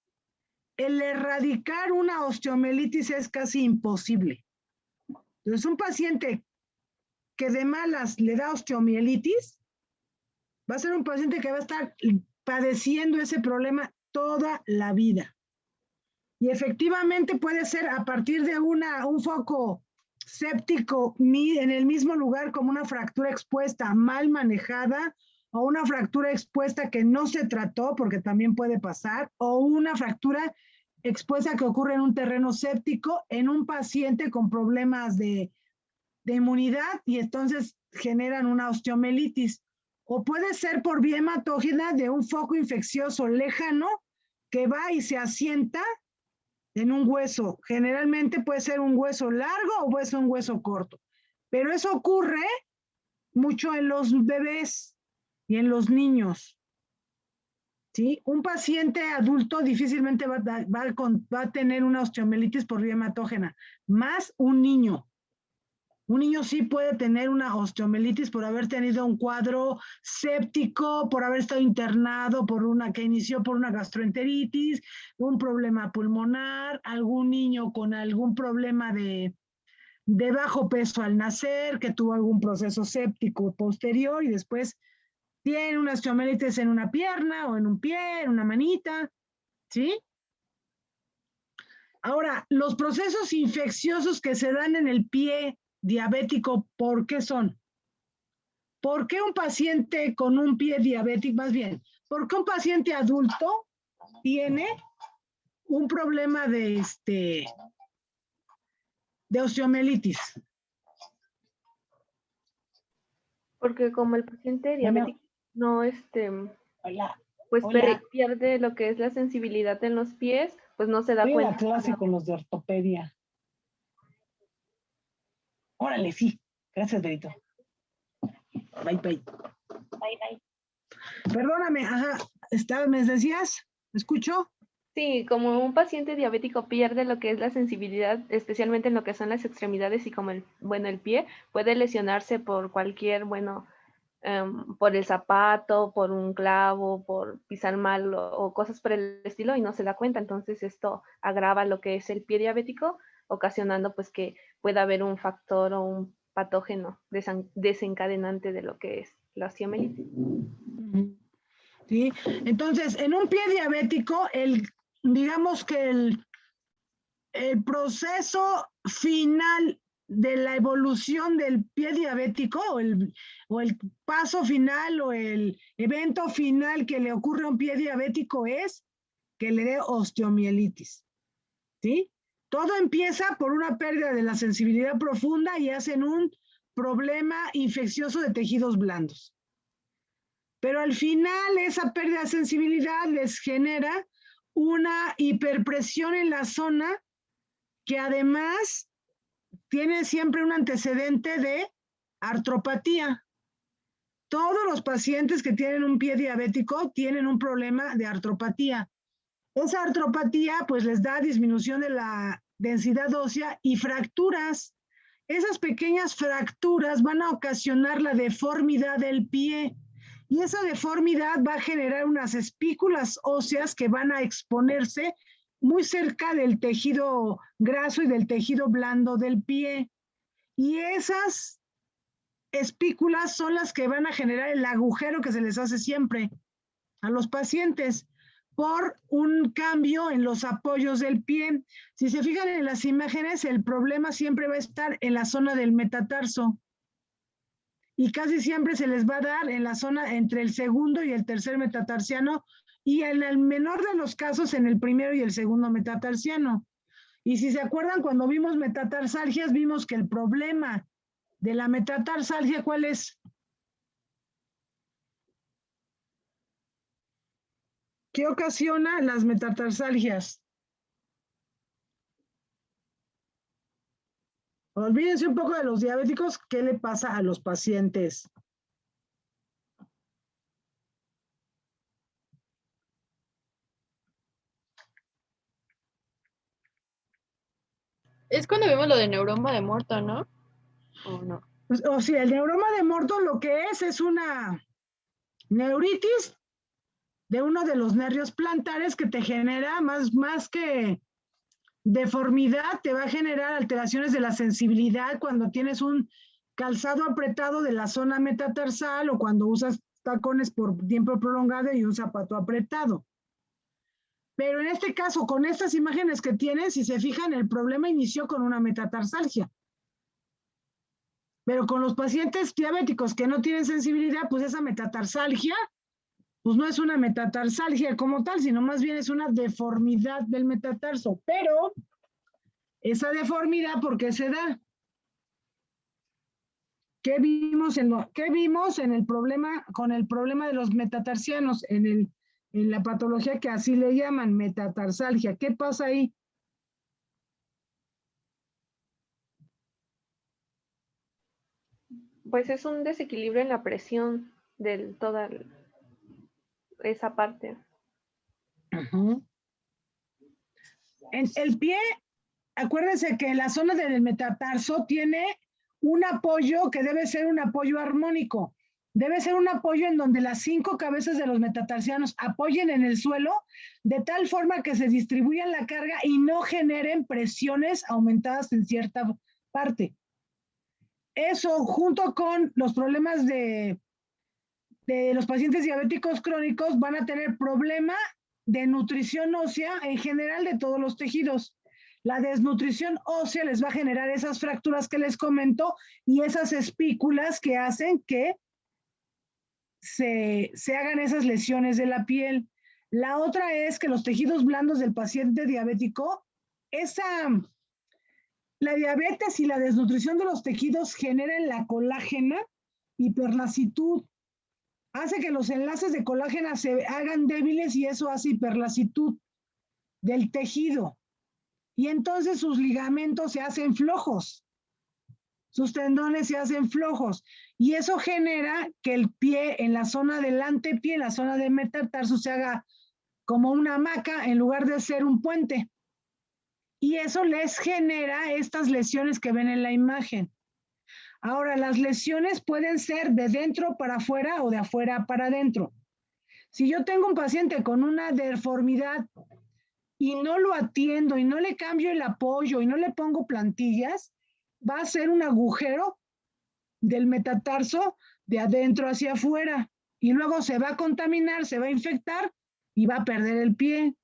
El erradicar una osteomielitis es casi imposible. Entonces, un paciente que de malas le da osteomielitis, va a ser un paciente que va a estar padeciendo ese problema toda la vida. Y efectivamente puede ser a partir de un foco séptico en el mismo lugar como una fractura expuesta mal manejada o una fractura expuesta que no se trató, porque también puede pasar, o una fractura expuesta que ocurre en un terreno séptico en un paciente con problemas de inmunidad y entonces generan una osteomielitis. O puede ser por vía hematógena de un foco infeccioso lejano que va y se asienta en un hueso. Generalmente puede ser un hueso largo o puede ser un hueso corto. Pero eso ocurre mucho en los bebés y en los niños. ¿Sí? Un paciente adulto difícilmente va a tener una osteomielitis por vía hematógena, más un niño. Un niño sí puede tener una osteomielitis por haber tenido un cuadro séptico, por haber estado internado que inició por una gastroenteritis, un problema pulmonar, algún niño con algún problema de bajo peso al nacer, que tuvo algún proceso séptico posterior y después tiene una osteomielitis en una pierna o en un pie, en una manita, ¿sí? Ahora, los procesos infecciosos que se dan en el pie diabético, ¿por qué son? ¿Por qué un paciente con un pie diabético, más bien, por qué un paciente adulto tiene un problema de osteomielitis? Porque como el paciente diabético no, pues pierde lo que es la sensibilidad en los pies, pues no se da Voy a cuenta. la clase con los de ortopedia. Órale, sí. Gracias, Berito. Bye, bye. Bye, bye. Perdóname, ajá. ¿Me decías? ¿Me escucho? Sí, como un paciente diabético pierde lo que es la sensibilidad, especialmente en lo que son las extremidades y como el pie, puede lesionarse por cualquier, por el zapato, por un clavo, por pisar mal o cosas por el estilo y no se da cuenta. Entonces esto agrava lo que es el pie diabético, ocasionando pues que pueda haber un factor o un patógeno desencadenante de lo que es la osteomielitis. Sí, entonces en un pie diabético, digamos que el proceso final de la evolución del pie diabético o el paso final o el evento final que le ocurre a un pie diabético es que le dé osteomielitis, ¿sí? Todo empieza por una pérdida de la sensibilidad profunda y hacen un problema infeccioso de tejidos blandos. Pero al final esa pérdida de sensibilidad les genera una hiperpresión en la zona que además tiene siempre un antecedente de artropatía. Todos los pacientes que tienen un pie diabético tienen un problema de artropatía. Esa artropatía pues les da disminución de la densidad ósea y fracturas. Esas pequeñas fracturas van a ocasionar la deformidad del pie y esa deformidad va a generar unas espículas óseas que van a exponerse muy cerca del tejido graso y del tejido blando del pie. Y esas espículas son las que van a generar el agujero que se les hace siempre a los pacientes por un cambio en los apoyos del pie. Si se fijan en las imágenes, el problema siempre va a estar en la zona del metatarso. Y casi siempre se les va a dar en la zona entre el segundo y el tercer metatarsiano y en el menor de los casos en el primero y el segundo metatarsiano. Y si se acuerdan, cuando vimos metatarsalgias, vimos que el problema de la metatarsalgia, ¿cuál es? ¿Qué ocasiona las metatarsalgias? Olvídense un poco de los diabéticos, ¿qué le pasa a los pacientes? Es cuando vimos lo de neuroma de Morto, ¿no? ¿O no? O sea, el neuroma de Morto lo que es una neuritis de uno de los nervios plantares que te genera más que deformidad, te va a generar alteraciones de la sensibilidad cuando tienes un calzado apretado de la zona metatarsal o cuando usas tacones por tiempo prolongado y un zapato apretado. Pero en este caso, con estas imágenes que tienes, si se fijan, el problema inició con una metatarsalgia. Pero con los pacientes diabéticos que no tienen sensibilidad, pues esa metatarsalgia, pues no es una metatarsalgia como tal, sino más bien es una deformidad del metatarso. Pero esa deformidad, ¿por qué se da? ¿Qué vimos en el problema, con el problema de los metatarsianos, en la patología que así le llaman metatarsalgia? ¿Qué pasa ahí? Pues es un desequilibrio en la presión de toda esa parte. Ujú. En el pie, acuérdense que la zona del metatarso tiene un apoyo que debe ser un apoyo armónico. Debe ser un apoyo en donde las 5 cabezas de los metatarsianos apoyen en el suelo de tal forma que se distribuyan la carga y no generen presiones aumentadas en cierta parte. Eso, junto con los problemas de los pacientes diabéticos crónicos, van a tener problema de nutrición ósea en general de todos los tejidos. La desnutrición ósea les va a generar esas fracturas que les comento y esas espículas que hacen que se hagan esas lesiones de la piel. La otra es que los tejidos blandos del paciente diabético, la diabetes y la desnutrición de los tejidos generan la colágena hiperlasitud. Hace que los enlaces de colágeno se hagan débiles y eso hace hiperlasitud del tejido. Y entonces sus ligamentos se hacen flojos, sus tendones se hacen flojos. Y eso genera que el pie en la zona del antepié, en la zona del metatarso, se haga como una hamaca en lugar de ser un puente. Y eso les genera estas lesiones que ven en la imagen. Ahora, las lesiones pueden ser de dentro para afuera o de afuera para adentro. Si yo tengo un paciente con una deformidad y no lo atiendo y no le cambio el apoyo y no le pongo plantillas, va a ser un agujero del metatarso de adentro hacia afuera y luego se va a contaminar, se va a infectar y va a perder el pie.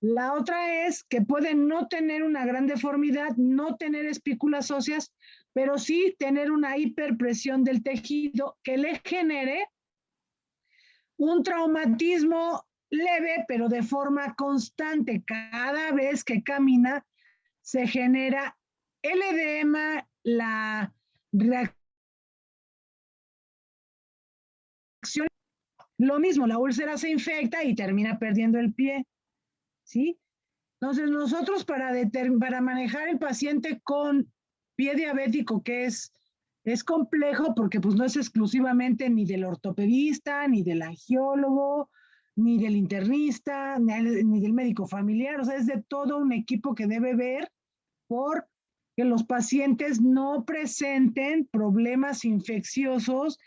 La otra es que puede no tener una gran deformidad, no tener espículas óseas, pero sí tener una hiperpresión del tejido que le genere un traumatismo leve, pero de forma constante. Cada vez que camina se genera el edema, la reacción. Lo mismo, la úlcera se infecta y termina perdiendo el pie. ¿Sí? Entonces, nosotros para manejar el paciente con pie diabético, que es complejo porque pues no es exclusivamente ni del ortopedista, ni del angiólogo, ni del internista, ni del médico familiar, o sea, es de todo un equipo que debe ver por que los pacientes no presenten problemas infecciosos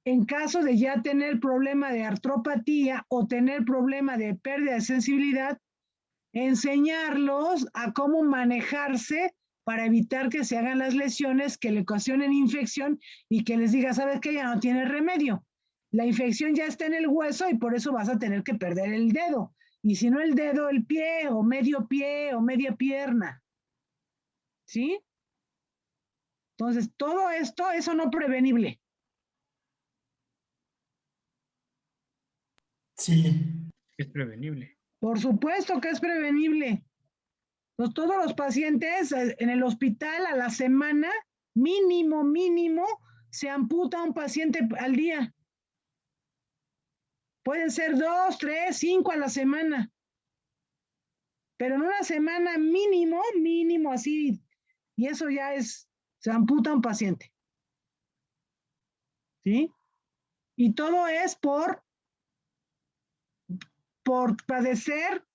en caso de ya tener problema de artropatía o tener problema de pérdida de sensibilidad, enseñarlos a cómo manejarse para evitar que se hagan las lesiones que le ocasionen infección y que les diga, ¿sabes qué? Ya no tiene remedio. La infección ya está en el hueso y por eso vas a tener que perder el dedo. Y si no el dedo, el pie o media pierna. ¿Sí? Entonces, todo esto, eso no prevenible. Sí. Es prevenible. Por supuesto que es prevenible. Entonces, todos los pacientes en el hospital a la semana, mínimo, se amputa un paciente al día. Pueden ser 2, 3, 5 a la semana. Pero en una semana mínimo así, y eso ya se amputa un paciente. ¿Sí? Y todo es por padecer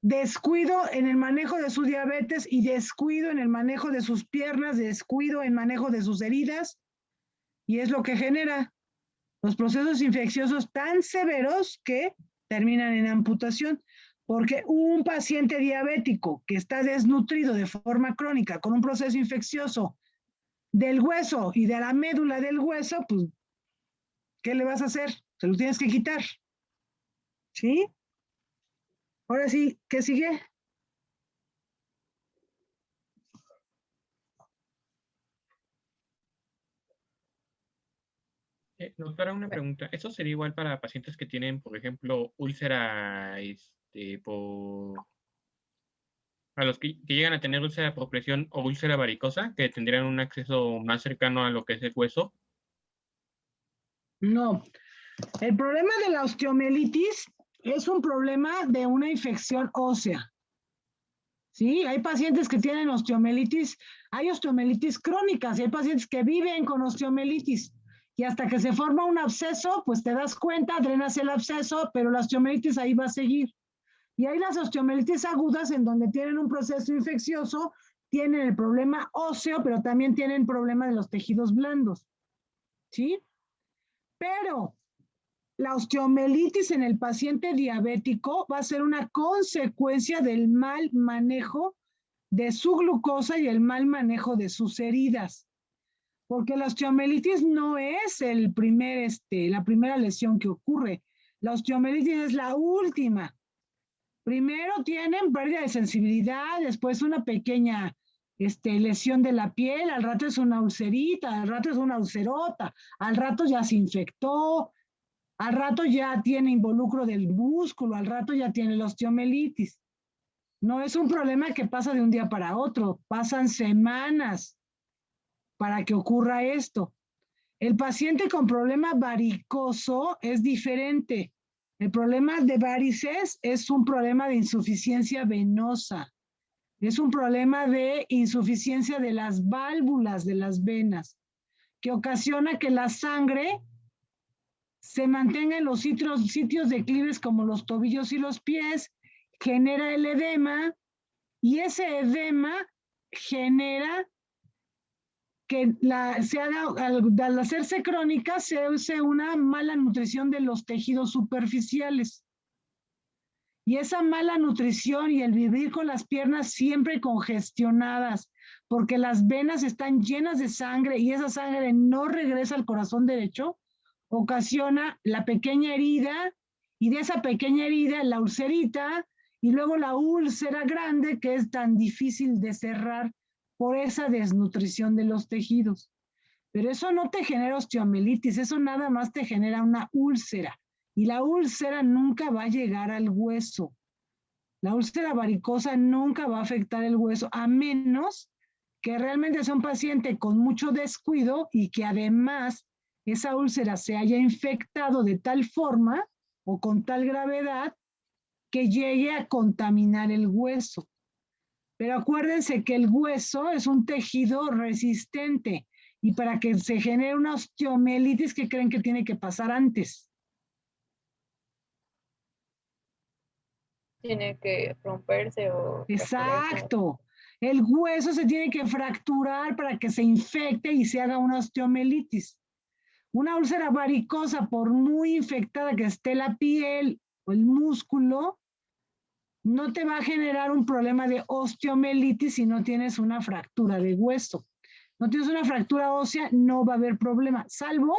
descuido en el manejo de su diabetes y descuido en el manejo de sus piernas, descuido en el manejo de sus heridas, y es lo que genera los procesos infecciosos tan severos que terminan en amputación, porque un paciente diabético que está desnutrido de forma crónica con un proceso infeccioso del hueso y de la médula del hueso, pues, ¿qué le vas a hacer? Se lo tienes que quitar. ¿Sí? Ahora sí, ¿qué sigue? Doctora, una pregunta. ¿Eso sería igual para pacientes que tienen, por ejemplo, úlcera, a los que llegan a tener úlcera por presión o úlcera varicosa, que tendrían un acceso más cercano a lo que es el hueso? No. El problema de la osteomielitis es un problema de una infección ósea. Sí, hay pacientes que tienen osteomielitis, hay osteomielitis crónicas y hay pacientes que viven con osteomielitis. Y hasta que se forma un absceso, pues te das cuenta, drenas el absceso, pero la osteomielitis ahí va a seguir. Y hay las osteomielitis agudas en donde tienen un proceso infeccioso, tienen el problema óseo, pero también tienen problema de los tejidos blandos. ¿Sí? Pero la osteomielitis en el paciente diabético va a ser una consecuencia del mal manejo de su glucosa y el mal manejo de sus heridas. Porque la osteomielitis no es la primera lesión que ocurre. La osteomielitis es la última. Primero tienen pérdida de sensibilidad, después una pequeña lesión de la piel, al rato es una ulcerita, al rato es una ulcerota, al rato ya se infectó, al rato ya tiene involucro del músculo, al rato ya tiene la osteomielitis. No es un problema que pasa de un día para otro, pasan semanas para que ocurra esto. El paciente con problema varicoso es diferente. El problema de varices es un problema de insuficiencia venosa. Es un problema de insuficiencia de las válvulas de las venas, que ocasiona que la sangre se mantenga en los sitios declives como los tobillos y los pies, genera el edema, y ese edema genera que al hacerse crónica se use una mala nutrición de los tejidos superficiales. Y esa mala nutrición y el vivir con las piernas siempre congestionadas, porque las venas están llenas de sangre y esa sangre no regresa al corazón derecho, ocasiona la pequeña herida, y de esa pequeña herida la ulcerita, y luego la úlcera grande que es tan difícil de cerrar por esa desnutrición de los tejidos. Pero eso no te genera osteomielitis, eso nada más te genera una úlcera. Y la úlcera nunca va a llegar al hueso. La úlcera varicosa nunca va a afectar el hueso, a menos que realmente sea un paciente con mucho descuido y que además esa úlcera se haya infectado de tal forma o con tal gravedad que llegue a contaminar el hueso. Pero acuérdense que el hueso es un tejido resistente y para que se genere una osteomielitis, ¿qué creen que tiene que pasar antes? Tiene que romperse o... Exacto. El hueso se tiene que fracturar para que se infecte y se haga una osteomielitis. Una úlcera varicosa, por muy infectada que esté la piel o el músculo, no te va a generar un problema de osteomielitis si no tienes una fractura de hueso. No tienes una fractura ósea, no va a haber problema, salvo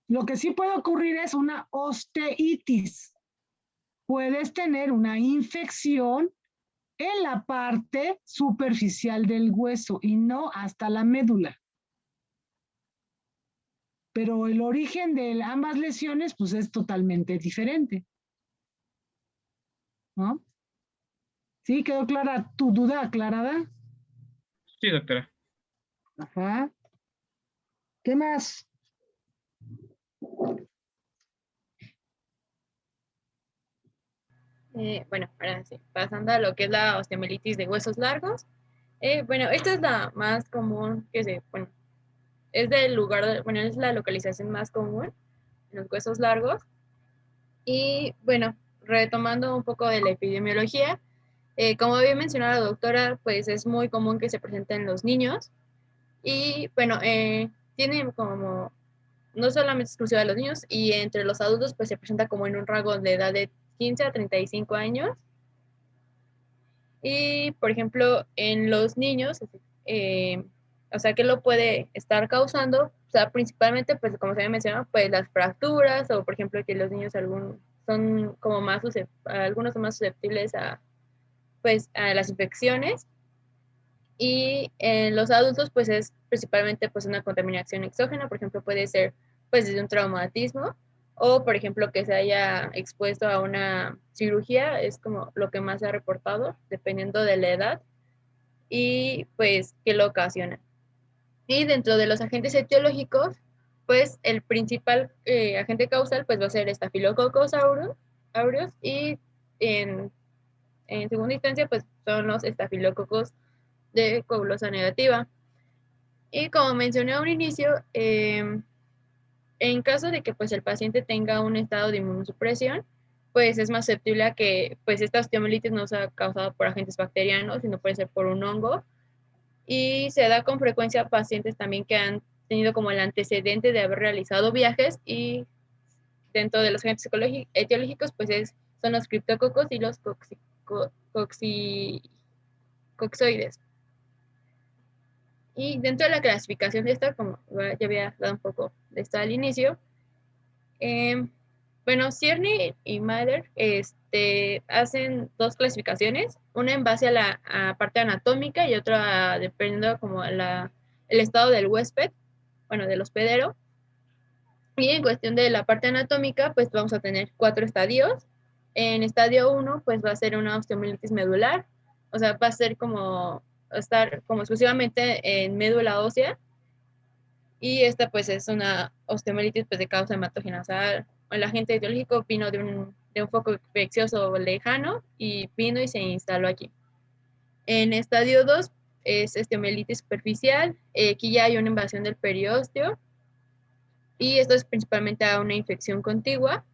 lo que sí puede ocurrir es una osteitis. Puedes tener una infección en la parte superficial del hueso y no hasta la médula. Pero el origen de ambas lesiones pues es totalmente diferente. ¿No? ¿Sí? ¿Quedó clara tu duda aclarada? Sí, doctora. Ajá. ¿Qué más? Bueno, ahora sí, pasando a lo que es la osteomielitis de huesos largos. Bueno, esta es la más común es del lugar, es la localización más común en los huesos largos. Y bueno, retomando un poco de la epidemiología, como había mencionado la doctora, pues es muy común que se presente en los niños. Y bueno, tiene como, no solamente exclusiva de los niños, y entre los adultos pues se presenta como en un rango de edad de 15 a 35 años. Y, por ejemplo, en los niños, o sea, ¿qué lo puede estar causando? O sea, principalmente, pues, como se había mencionado, pues las fracturas, o por ejemplo, que los niños son como algunos son más susceptibles pues, a las infecciones. Y en los adultos, pues, es principalmente, pues, una contaminación exógena, por ejemplo, puede ser pues desde un traumatismo, o por ejemplo que se haya expuesto a una cirugía, es como lo que más se ha reportado, dependiendo de la edad, y pues qué lo ocasiona. Y dentro de los agentes etiológicos, pues el principal agente causal pues va a ser Staphylococcus aureus, y en segunda instancia pues son los estafilococos de coagulación negativa. Y como mencioné a un inicio, en caso de que pues el paciente tenga un estado de inmunosupresión, pues es más susceptible a que pues esta osteomielitis no sea causada por agentes bacterianos, sino puede ser por un hongo. Y se da con frecuencia a pacientes también que han tenido como el antecedente de haber realizado viajes, y dentro de los agentes etiológicos pues son los criptococos y los coxoides. Y dentro de la clasificación de esta, como ya había dado un poco de esto al inicio, bueno, Cierney y Mather hacen dos clasificaciones, una en base a la parte anatómica y otra dependiendo como el estado del huésped, bueno, del hospedero. Y en cuestión de la parte anatómica, pues vamos a tener 4 estadios. En estadio 1, pues va a ser una osteomielitis medular, o sea, va a ser como estar como exclusivamente en médula ósea, y esta pues es una osteomielitis pues de causa hematógena, o sea, el agente etiológico vino de un foco infeccioso lejano y vino y se instaló aquí. En estadio 2 es osteomielitis superficial, aquí ya hay una invasión del periósteo, y esto es principalmente a una infección contigua.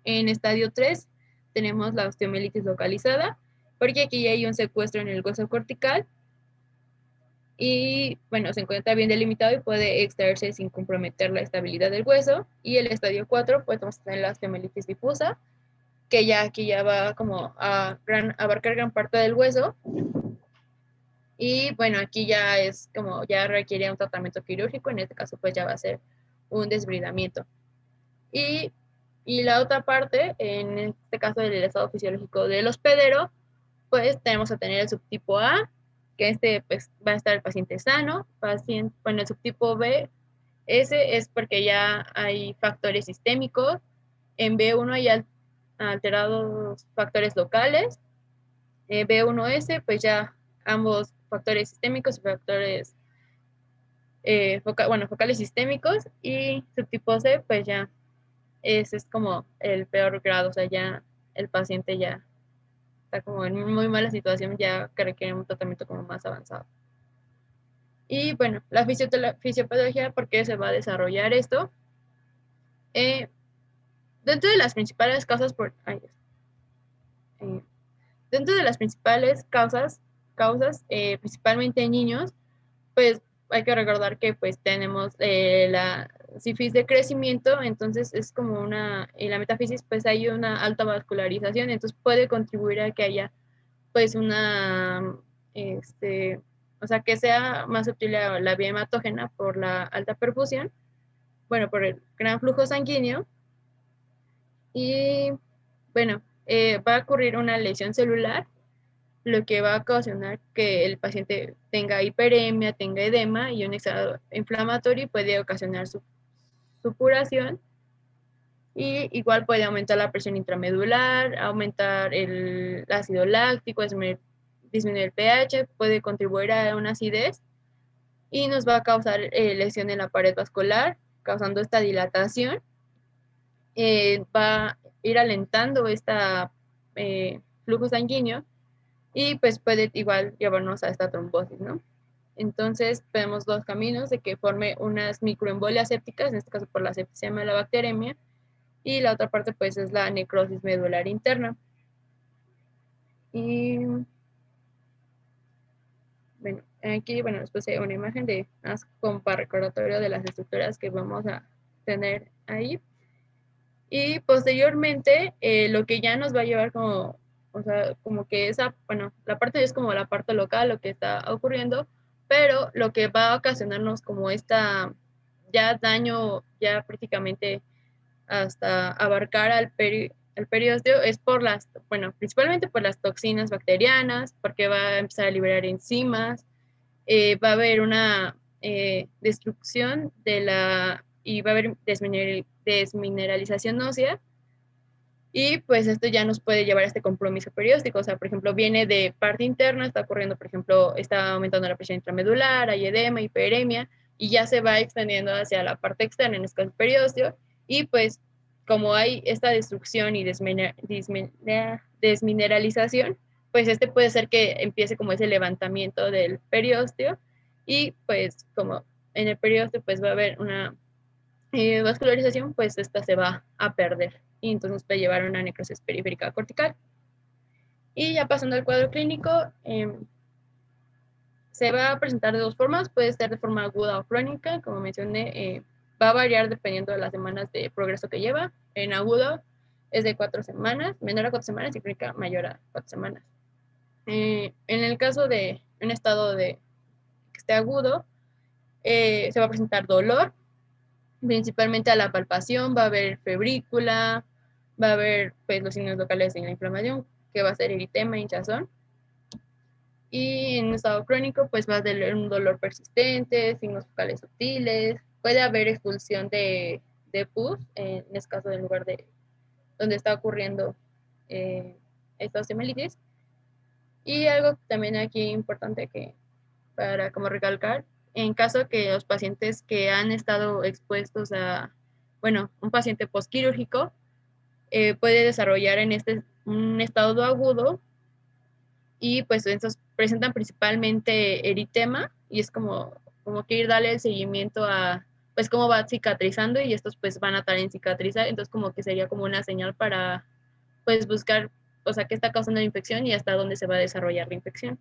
En estadio 3 tenemos la osteomielitis localizada, porque aquí ya hay un secuestro en el hueso cortical, y bueno, se encuentra bien delimitado y puede extraerse sin comprometer la estabilidad del hueso. Y el estadio 4, pues vamos a tener la osteomielitis difusa, que ya aquí ya va como a abarcar gran parte del hueso. Y bueno, aquí ya es como ya requiere un tratamiento quirúrgico, en este caso pues ya va a ser un desbridamiento. Y la otra parte, en este caso del estado fisiológico del hospedero, pues tenemos a tener el subtipo A, que pues va a estar el paciente sano, bueno, el subtipo B, ese es porque ya hay factores sistémicos, en B1 hay alterados factores locales, B1S, pues ya ambos factores sistémicos y factores, focales sistémicos, y subtipo C, pues ya ese es como el peor grado, o sea, ya el paciente ya está como en muy mala situación, ya que requiere un tratamiento como más avanzado. Y bueno, la fisiopatología, ¿por qué se va a desarrollar esto? Dentro de las principales causas dentro de las principales causas, principalmente en niños, pues hay que recordar que pues tenemos la sífilis de crecimiento, entonces es como en la metafisis pues hay una alta vascularización, entonces puede contribuir a que haya pues o sea, que sea más susceptible a la vía hematógena por la alta perfusión, bueno, por el gran flujo sanguíneo. Y bueno, va a ocurrir una lesión celular, lo que va a ocasionar que el paciente tenga hiperemia, tenga edema y un estado inflamatorio, y puede ocasionar su supuración. Y igual puede aumentar la presión intramedular, aumentar el ácido láctico, disminuir el pH, puede contribuir a una acidez, y nos va a causar lesión en la pared vascular, causando esta dilatación. Va a ir alentando este flujo sanguíneo, y pues puede igual llevarnos a esta trombosis, ¿no? Entonces, vemos dos caminos de que forme unas microembolias sépticas, en este caso por la septicemia de la bacteremia, y la otra parte pues es la necrosis medular interna. Y bueno, aquí, bueno, después hay una imagen de más como para recordatorio de las estructuras que vamos a tener ahí. Y posteriormente, lo que ya nos va a llevar como, o sea, como que bueno, la parte es como la parte local, lo que está ocurriendo, pero lo que va a ocasionarnos como ya daño, ya prácticamente hasta abarcar al periósteo, es bueno, principalmente por las toxinas bacterianas, porque va a empezar a liberar enzimas, va a haber una destrucción de y va a haber desmineralización ósea. Y pues esto ya nos puede llevar a este compromiso perióstico. O sea, por ejemplo, viene de parte interna, está ocurriendo, por ejemplo, está aumentando la presión intramedular, hay edema, hiperemia, y ya se va extendiendo hacia la parte externa, en este caso el periósteo. Y pues como hay esta destrucción y desmineralización, pues este puede ser que empiece como ese levantamiento del periósteo, y pues como en el periósteo pues va a haber una vascularización, pues esta se va a perder y entonces puede llevar a una necrosis periférica cortical. Y ya pasando al cuadro clínico, se va a presentar de dos formas, puede ser de forma aguda o crónica, como mencioné, va a variar dependiendo de las semanas de progreso que lleva. En agudo es de 4 semanas, menor a 4 semanas, y crónica mayor a 4 semanas. En el caso de un estado de que esté agudo, se va a presentar dolor, principalmente a la palpación, va a haber febrícula, va a haber pues, los signos locales de la inflamación, que va a ser eritema, hinchazón. Y en estado crónico, pues va a tener un dolor persistente, signos focales sutiles, puede haber expulsión de pus, en este caso del lugar de donde está ocurriendo esta osteomielitis. Y algo también aquí importante que para como recalcar, en caso que los pacientes que han estado expuestos a, bueno, un paciente postquirúrgico puede desarrollar en un estado agudo, y pues estos presentan principalmente eritema, y es como que ir darle el seguimiento a pues cómo va cicatrizando, y estos pues van a tardar en cicatrizar, entonces como que sería como una señal para pues buscar, o sea, qué está causando la infección y hasta dónde se va a desarrollar la infección.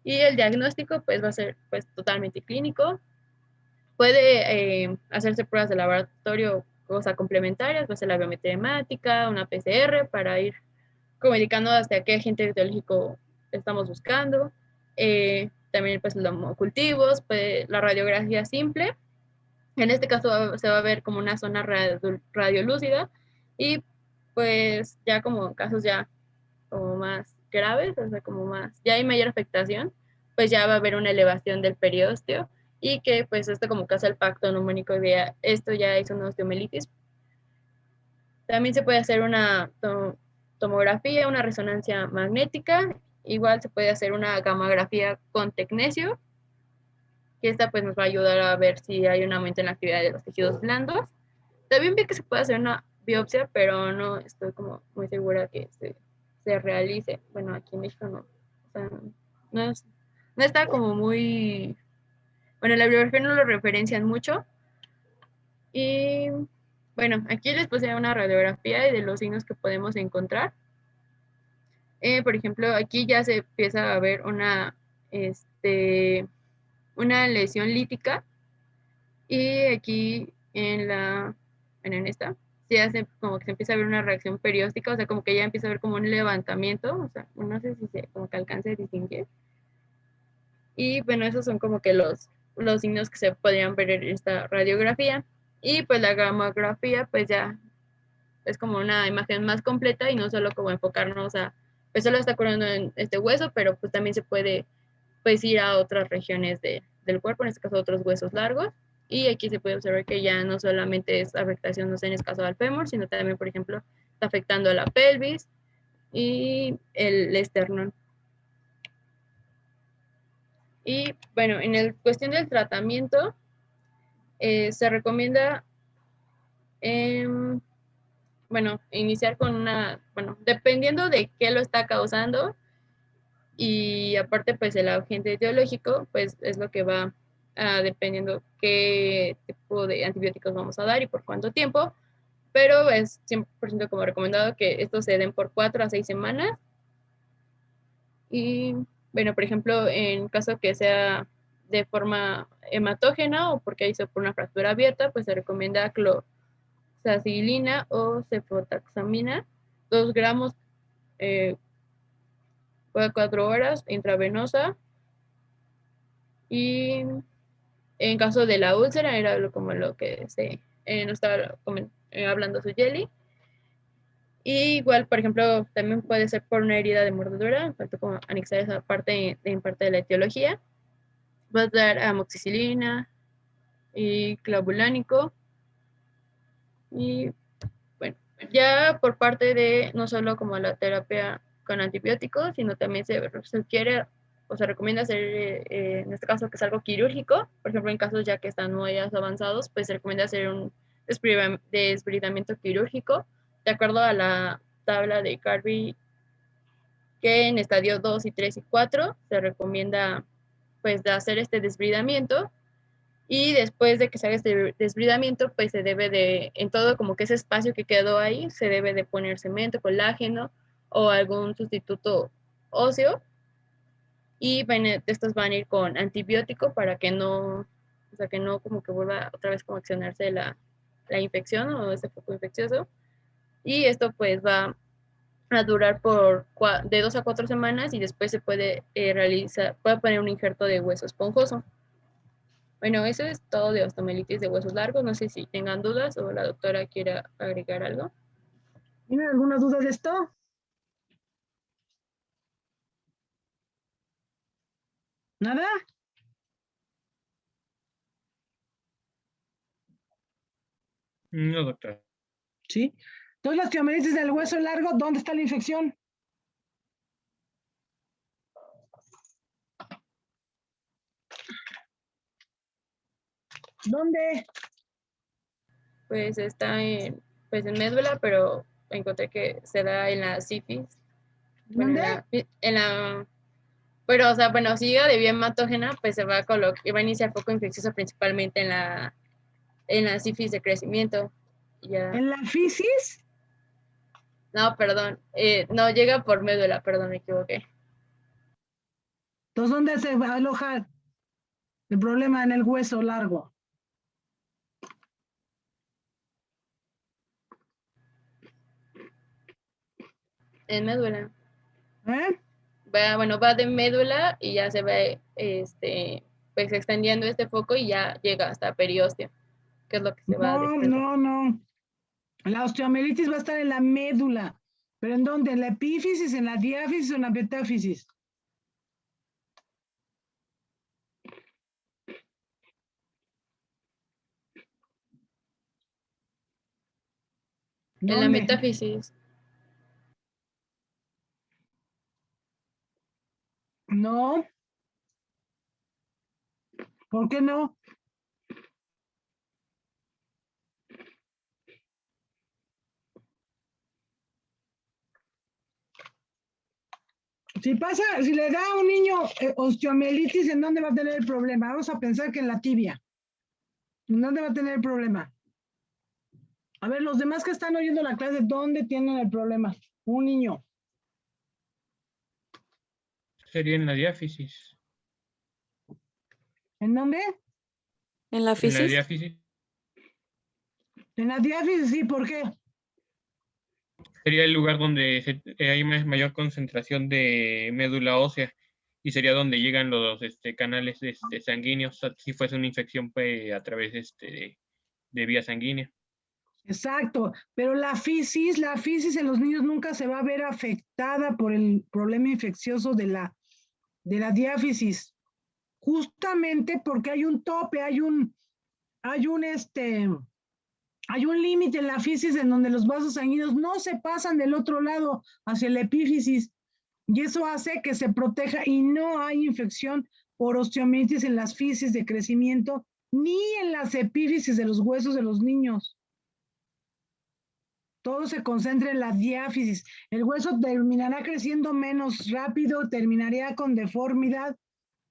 Y el diagnóstico pues va a ser pues totalmente clínico. Puede hacerse pruebas de laboratorio, cosas complementarias, va a ser la biometría hemática, una PCR, para ir como indicando hasta qué agente etiológico estamos buscando. También pues los cultivos, pues, la radiografía simple. En este caso se va a ver como una zona radiolúcida, y pues ya como casos ya como más graves, o sea, como más, ya hay mayor afectación, pues ya va a haber una elevación del periósteo, y que pues esto como que hace el pacto neumónico de esto ya es una osteomielitis. También se puede hacer una tomografía, una resonancia magnética, igual se puede hacer una gamografía con tecnesio, que esta pues nos va a ayudar a ver si hay un aumento en la actividad de los tejidos blandos. También vi que se puede hacer una biopsia, pero no estoy como muy segura que se realice. Bueno, aquí en México no. O sea, no está como muy... Bueno, la bibliografía no lo referencian mucho. Y bueno, aquí les puse una radiografía de los signos que podemos encontrar. Por ejemplo, aquí ya se empieza a ver una lesión lítica, y aquí en esta se hace como que se empieza a ver una reacción perióstica, o sea, como que ya empieza a ver como un levantamiento, o sea, no sé si se como que alcance a distinguir. Y bueno, esos son como que los signos que se podrían ver en esta radiografía. Y pues la gamografía pues ya es como una imagen más completa, y no solo como enfocarnos a, pues solo está curando en este hueso, pero pues también se puede pues ir a otras regiones del cuerpo, en este caso otros huesos largos. Y aquí se puede observar que ya no solamente es afectación, no sé, en este caso al fémur, sino también, por ejemplo, está afectando a la pelvis y el esternón. Y bueno, en el cuestión del tratamiento, se recomienda, bueno, iniciar con bueno, dependiendo de qué lo está causando, y aparte pues el agente etiológico, pues es lo que va dependiendo qué tipo de antibióticos vamos a dar y por cuánto tiempo, pero es 100% como recomendado que estos se den por 4 a 6 semanas. Y bueno, por ejemplo, en caso que sea de forma hematógena o porque hizo por una fractura abierta, pues se recomienda clozacilina o cefotaxamina, 2 gramos cada 4 horas intravenosa. Y en caso de la úlcera, era como lo que nos estaba hablando su Jelly. Y igual, por ejemplo, también puede ser por una herida de mordedura, falta como anexar esa parte en parte de la etiología. Vas a dar amoxicilina, y clavulánico. Y bueno, ya por parte de no solo como la terapia con antibióticos, sino también se quiere o se recomienda hacer, en este caso, que es algo quirúrgico. Por ejemplo, en casos ya que están muy avanzados, pues se recomienda hacer un desbridamiento quirúrgico, de acuerdo a la tabla de Carby, que en estadio 2 y 3 y 4 se recomienda pues de hacer este desbridamiento, y después de que se haga este desbridamiento, pues se debe de, en todo como que ese espacio que quedó ahí, se debe de poner cemento, colágeno o algún sustituto óseo, y estos van a ir con antibiótico para que no, o sea, que no como que vuelva otra vez como accionarse la infección o ese foco infeccioso. Y esto pues va a durar por de 2 a 4 semanas, y después se puede puede poner un injerto de hueso esponjoso. Bueno, eso es todo de osteomielitis de huesos largos. No sé si tengan dudas o la doctora quiera agregar algo. ¿Tienen alguna duda de esto? ¿Nada? No, doctor. Sí. Entonces, la osteomielitis del hueso largo, ¿dónde está la infección? ¿Dónde? Pues está pues en médula, pero encontré que se da en la sífilis. Bueno, ¿Dónde? pero, o sea, bueno, si llega de vía hematógena, pues se va a iniciar foco infeccioso principalmente en la sífilis de crecimiento. Ya. ¿En la fisis? No, perdón. No, llega por médula, perdón, me equivoqué. Entonces, ¿dónde se va a alojar el problema? En el hueso largo. En médula. ¿Eh? Va de médula y ya se va pues extendiendo este foco y ya llega hasta periósteo, que es lo que se va a desprender. No. La osteomielitis va a estar en la médula. ¿Pero en dónde? ¿En la epífisis, en la diáfisis o en la metáfisis? En la ¿Dónde? metáfisis. No. ¿Por qué no? Si le da a un niño osteomielitis, ¿en dónde va a tener el problema? Vamos a pensar que en la tibia. ¿En dónde va a tener el problema? A ver, los demás que están oyendo la clase, ¿dónde tienen el problema? Un niño. Sería en la diáfisis. ¿En dónde? En la En la fisis. diáfisis En la diáfisis, sí, ¿por qué? sería el lugar donde hay mayor concentración de médula ósea, y sería donde llegan los canales sanguíneos, si fuese una infección a través de vía sanguínea. Exacto, pero la fisis en los niños nunca se va a ver afectada por el problema infeccioso de la diáfisis, justamente porque hay un tope, hay un límite en la fisis en donde los vasos sanguíneos no se pasan del otro lado hacia la epífisis, y eso hace que se proteja y no hay infección por osteomielitis en las fisis de crecimiento ni en las epífisis de los huesos de los niños. Todo se concentra en la diáfisis. El hueso terminará creciendo menos rápido, terminaría con deformidad,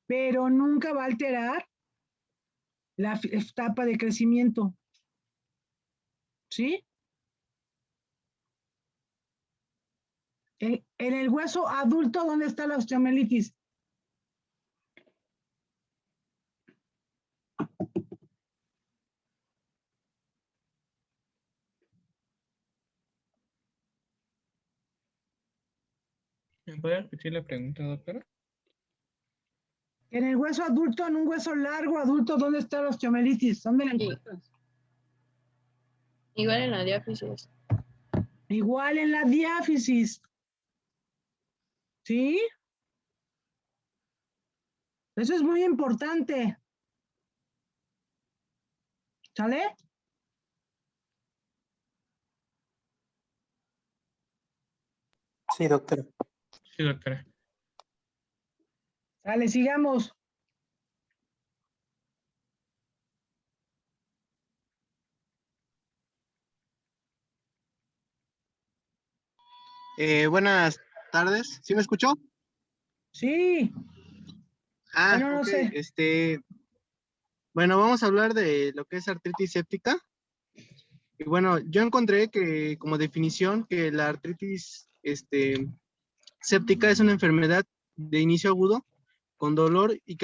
pero nunca va a alterar la etapa de crecimiento. ¿Sí? En el hueso adulto, ¿dónde está la osteomielitis? ¿Me puede repetir la pregunta, doctora? En el hueso adulto, en un hueso largo adulto, ¿dónde está la osteomielitis? ¿Dónde la encuentras? Igual en la diáfisis. Igual en la diáfisis. ¿Sí? Eso es muy importante. ¿Sale? Sí, doctora. Sí, doctora. Sale, sigamos. Buenas tardes. ¿Sí me escuchó? Sí. Bueno, no Ok. sé. Bueno, vamos a hablar de lo que es artritis séptica. Y bueno, yo encontré que como definición que la artritis séptica es una enfermedad de inicio agudo con dolor y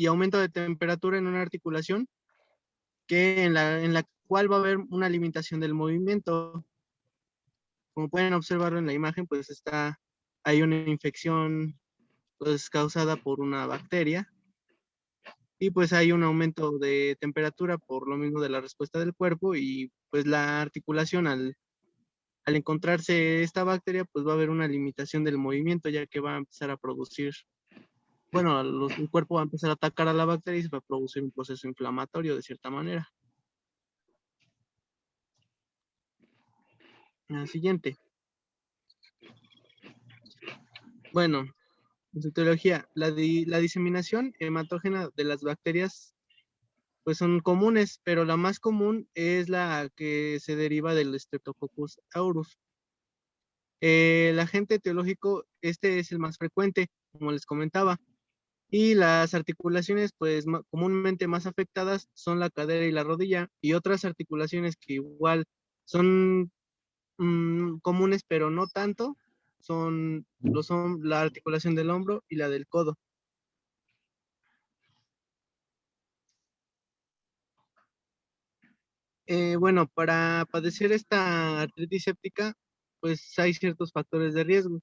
aumento de temperatura en una articulación en la cual va a haber una limitación del movimiento. Como pueden observarlo en la imagen, pues hay una infección pues causada por una bacteria y pues hay un aumento de temperatura por lo mismo de la respuesta del cuerpo y pues la articulación al encontrarse esta bacteria pues va a haber una limitación del movimiento ya que va a empezar a producir, bueno, el cuerpo va a empezar a atacar a la bacteria y se va a producir un proceso inflamatorio de cierta manera. La siguiente. Bueno, en su etiología, la diseminación hematógena de las bacterias pues son comunes, pero la más común es la que se deriva del Streptococcus aureus. El agente etiológico, este es el más frecuente, como les comentaba, y las articulaciones pues comúnmente más afectadas son la cadera y la rodilla, y otras articulaciones que igual son comunes, pero no tanto, son la articulación del hombro y la del codo. Bueno, para padecer esta artritis séptica, pues hay ciertos factores de riesgo.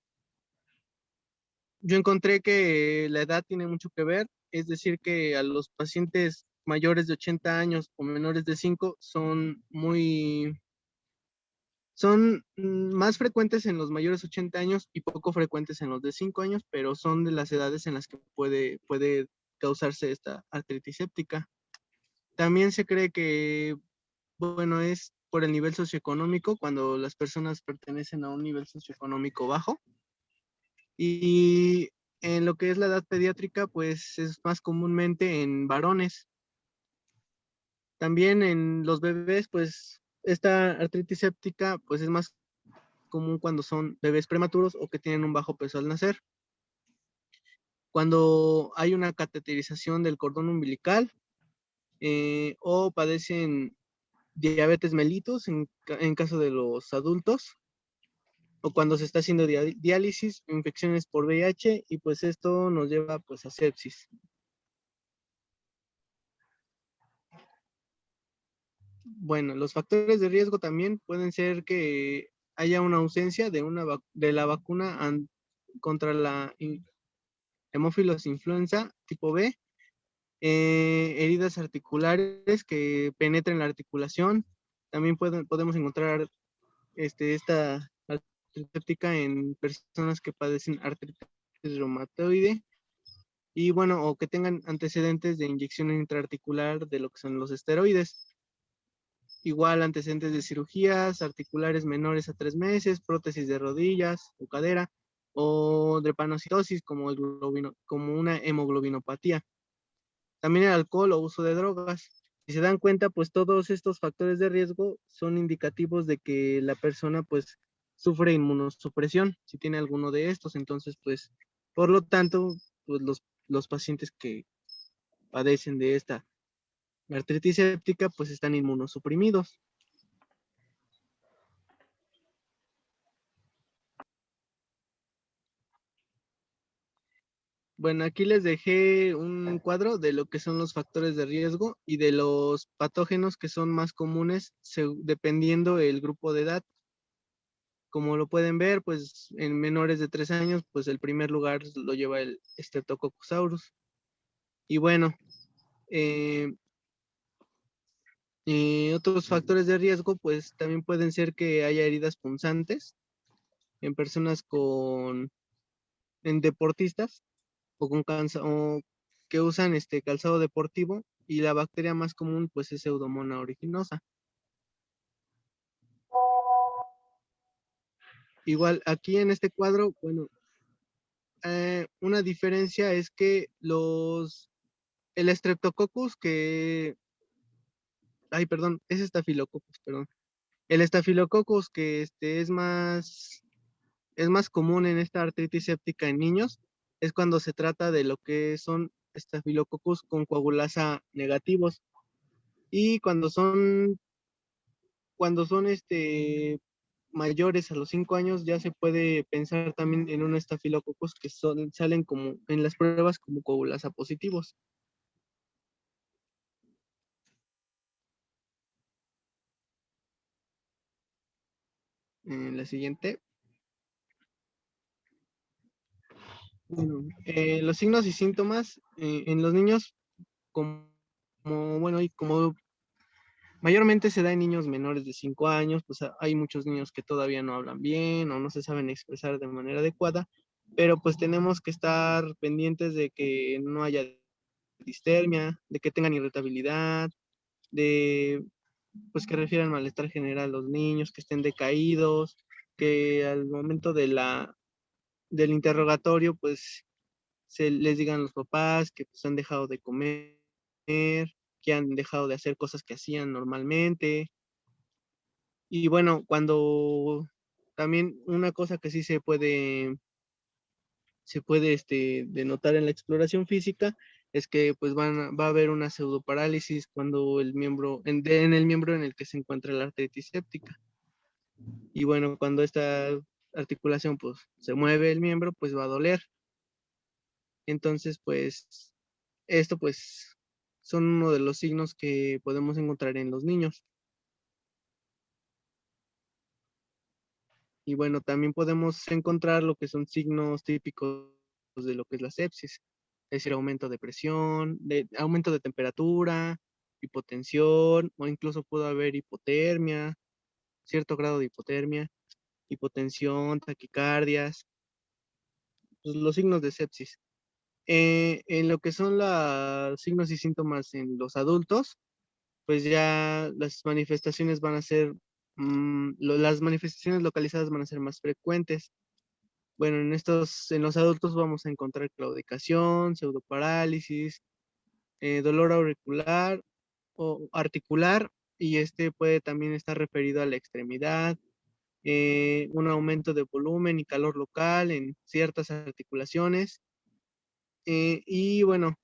Yo encontré que la edad tiene mucho que ver, es decir, que a los pacientes mayores de 80 años o menores de 5 son más frecuentes en los mayores de 80 años y poco frecuentes en los de 5 años, pero son de las edades en las que puede causarse esta artritis séptica. También se cree que, bueno, es por el nivel socioeconómico, cuando las personas pertenecen a un nivel socioeconómico bajo. Y en lo que es la edad pediátrica, pues es más comúnmente en varones. También en los bebés, pues esta artritis séptica, pues es más común cuando son bebés prematuros o que tienen un bajo peso al nacer. Cuando hay una cateterización del cordón umbilical o padecen diabetes mellitus en caso de los adultos, o cuando se está haciendo diálisis, infecciones por VIH, y pues esto nos lleva pues a sepsis. Bueno, los factores de riesgo también pueden ser que haya una ausencia de la vacuna contra la hemófilos influenza tipo B, heridas articulares que penetren la articulación. También podemos encontrar esta artritis séptica en personas que padecen artritis reumatoide y bueno, o que tengan antecedentes de inyección intraarticular de lo que son los esteroides. Igual antecedentes de cirugías articulares menores a 3 meses, prótesis de rodillas o cadera, o drepanocitosis como una hemoglobinopatía. También el alcohol o uso de drogas. Si se dan cuenta, pues todos estos factores de riesgo son indicativos de que la persona pues sufre inmunosupresión, si tiene alguno de estos. Entonces, pues, por lo tanto, pues los pacientes que padecen de esta artritis séptica pues están inmunosuprimidos. Bueno, aquí les dejé un cuadro de lo que son los factores de riesgo y de los patógenos que son más comunes dependiendo el grupo de edad. Como lo pueden ver, pues en menores de 3 años, pues el primer lugar lo lleva el Streptococcus aureus. Y bueno, otros factores de riesgo, pues también pueden ser que haya heridas punzantes en personas en deportistas o que usan calzado deportivo y la bacteria más común pues es Pseudomonas aeruginosa. Igual aquí en este cuadro, bueno, una diferencia es que el Streptococcus es Staphylococcus, perdón. El Staphylococcus que es más común en esta artritis séptica en niños, es cuando se trata de lo que son Staphylococcus con coagulasa negativos. Y cuando son mayores a los 5 años, ya se puede pensar también en un Staphylococcus que salen como en las pruebas como coagulasa positivos. En la siguiente. Bueno, los signos y síntomas en los niños, como mayormente se da en niños menores de 5 años, pues hay muchos niños que todavía no hablan bien o no se saben expresar de manera adecuada, pero pues tenemos que estar pendientes de que no haya distermia, de que tengan irritabilidad, pues que refieran malestar general a los niños, que estén decaídos, que al momento del interrogatorio, pues se les digan a los papás que pues han dejado de comer, que han dejado de hacer cosas que hacían normalmente. Y bueno, también una cosa que sí se puede denotar en la exploración física es que pues va a haber una pseudoparálisis cuando en el miembro en el que se encuentra la artritis séptica. Y bueno, cuando esta articulación pues se mueve el miembro, pues va a doler. Entonces, pues esto pues son uno de los signos que podemos encontrar en los niños. Y bueno, también podemos encontrar lo que son signos típicos de lo que es la sepsis, es decir, aumento de presión, aumento de temperatura, hipotensión, o incluso puede haber hipotermia, cierto grado de hipotermia, hipotensión, taquicardias, pues, los signos de sepsis. En lo que son los signos y síntomas en los adultos, pues ya las manifestaciones van a ser, las manifestaciones localizadas van a ser más frecuentes. Bueno, en los adultos vamos a encontrar claudicación, pseudoparálisis, dolor auricular o articular, y puede también estar referido a la extremidad, un aumento de volumen y calor local en ciertas articulaciones, y bueno,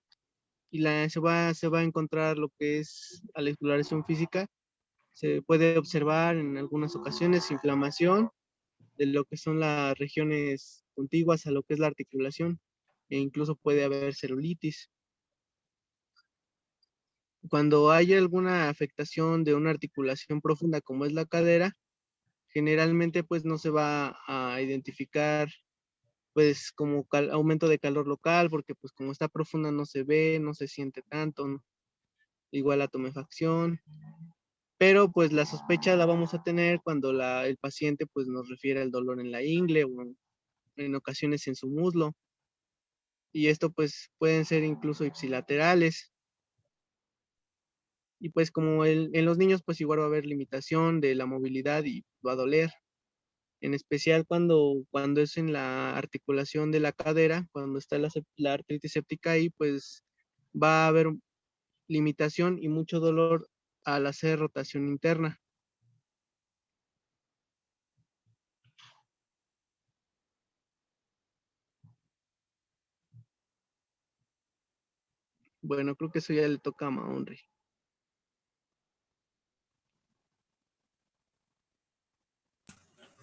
se va a encontrar lo que es a la exploración física, se puede observar en algunas ocasiones inflamación de lo que son las regiones contiguas a lo que es la articulación, e incluso puede haber celulitis. Cuando hay alguna afectación de una articulación profunda como es la cadera, generalmente pues no se va a identificar pues como aumento de calor local, porque pues como está profunda no se ve, no se siente tanto, ¿no? Igual la tumefacción, pero pues la sospecha la vamos a tener cuando el paciente pues nos refiere al dolor en la ingle o en ocasiones en su muslo, y esto pues pueden ser incluso ipsilaterales. Y pues como en los niños pues igual va a haber limitación de la movilidad y va a doler, en especial cuando es en la articulación de la cadera, cuando está la artritis séptica ahí, pues va a haber limitación y mucho dolor al hacer rotación interna. Bueno, creo que eso ya le toca a Maunri.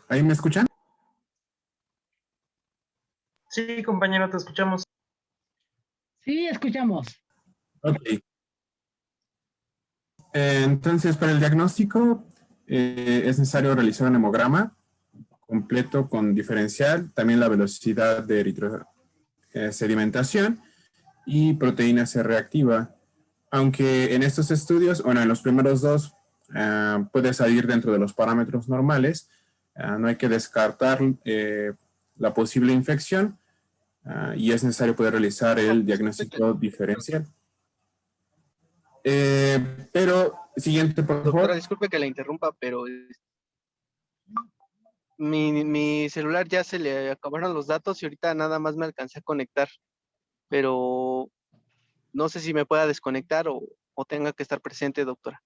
¿Ahí me escuchan? Sí, compañero, te escuchamos. Sí, escuchamos. Ok. Entonces, para el diagnóstico es necesario realizar un hemograma completo con diferencial, también la velocidad de sedimentación y proteína C reactiva. Aunque en estos estudios, bueno, en los primeros dos puede salir dentro de los parámetros normales, no hay que descartar la posible infección y es necesario poder realizar el diagnóstico diferencial. Pero, siguiente, por Doctora, favor. disculpe que la interrumpa, pero mi celular ya se le acabaron los datos y ahorita nada más me alcancé a conectar, pero no sé si me pueda desconectar o tenga que estar presente, doctora.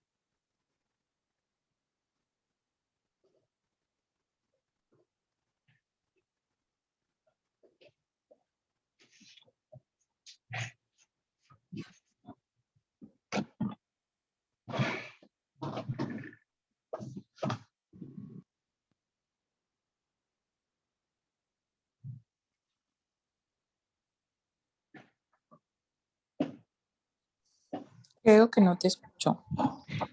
Creo que no te escucho.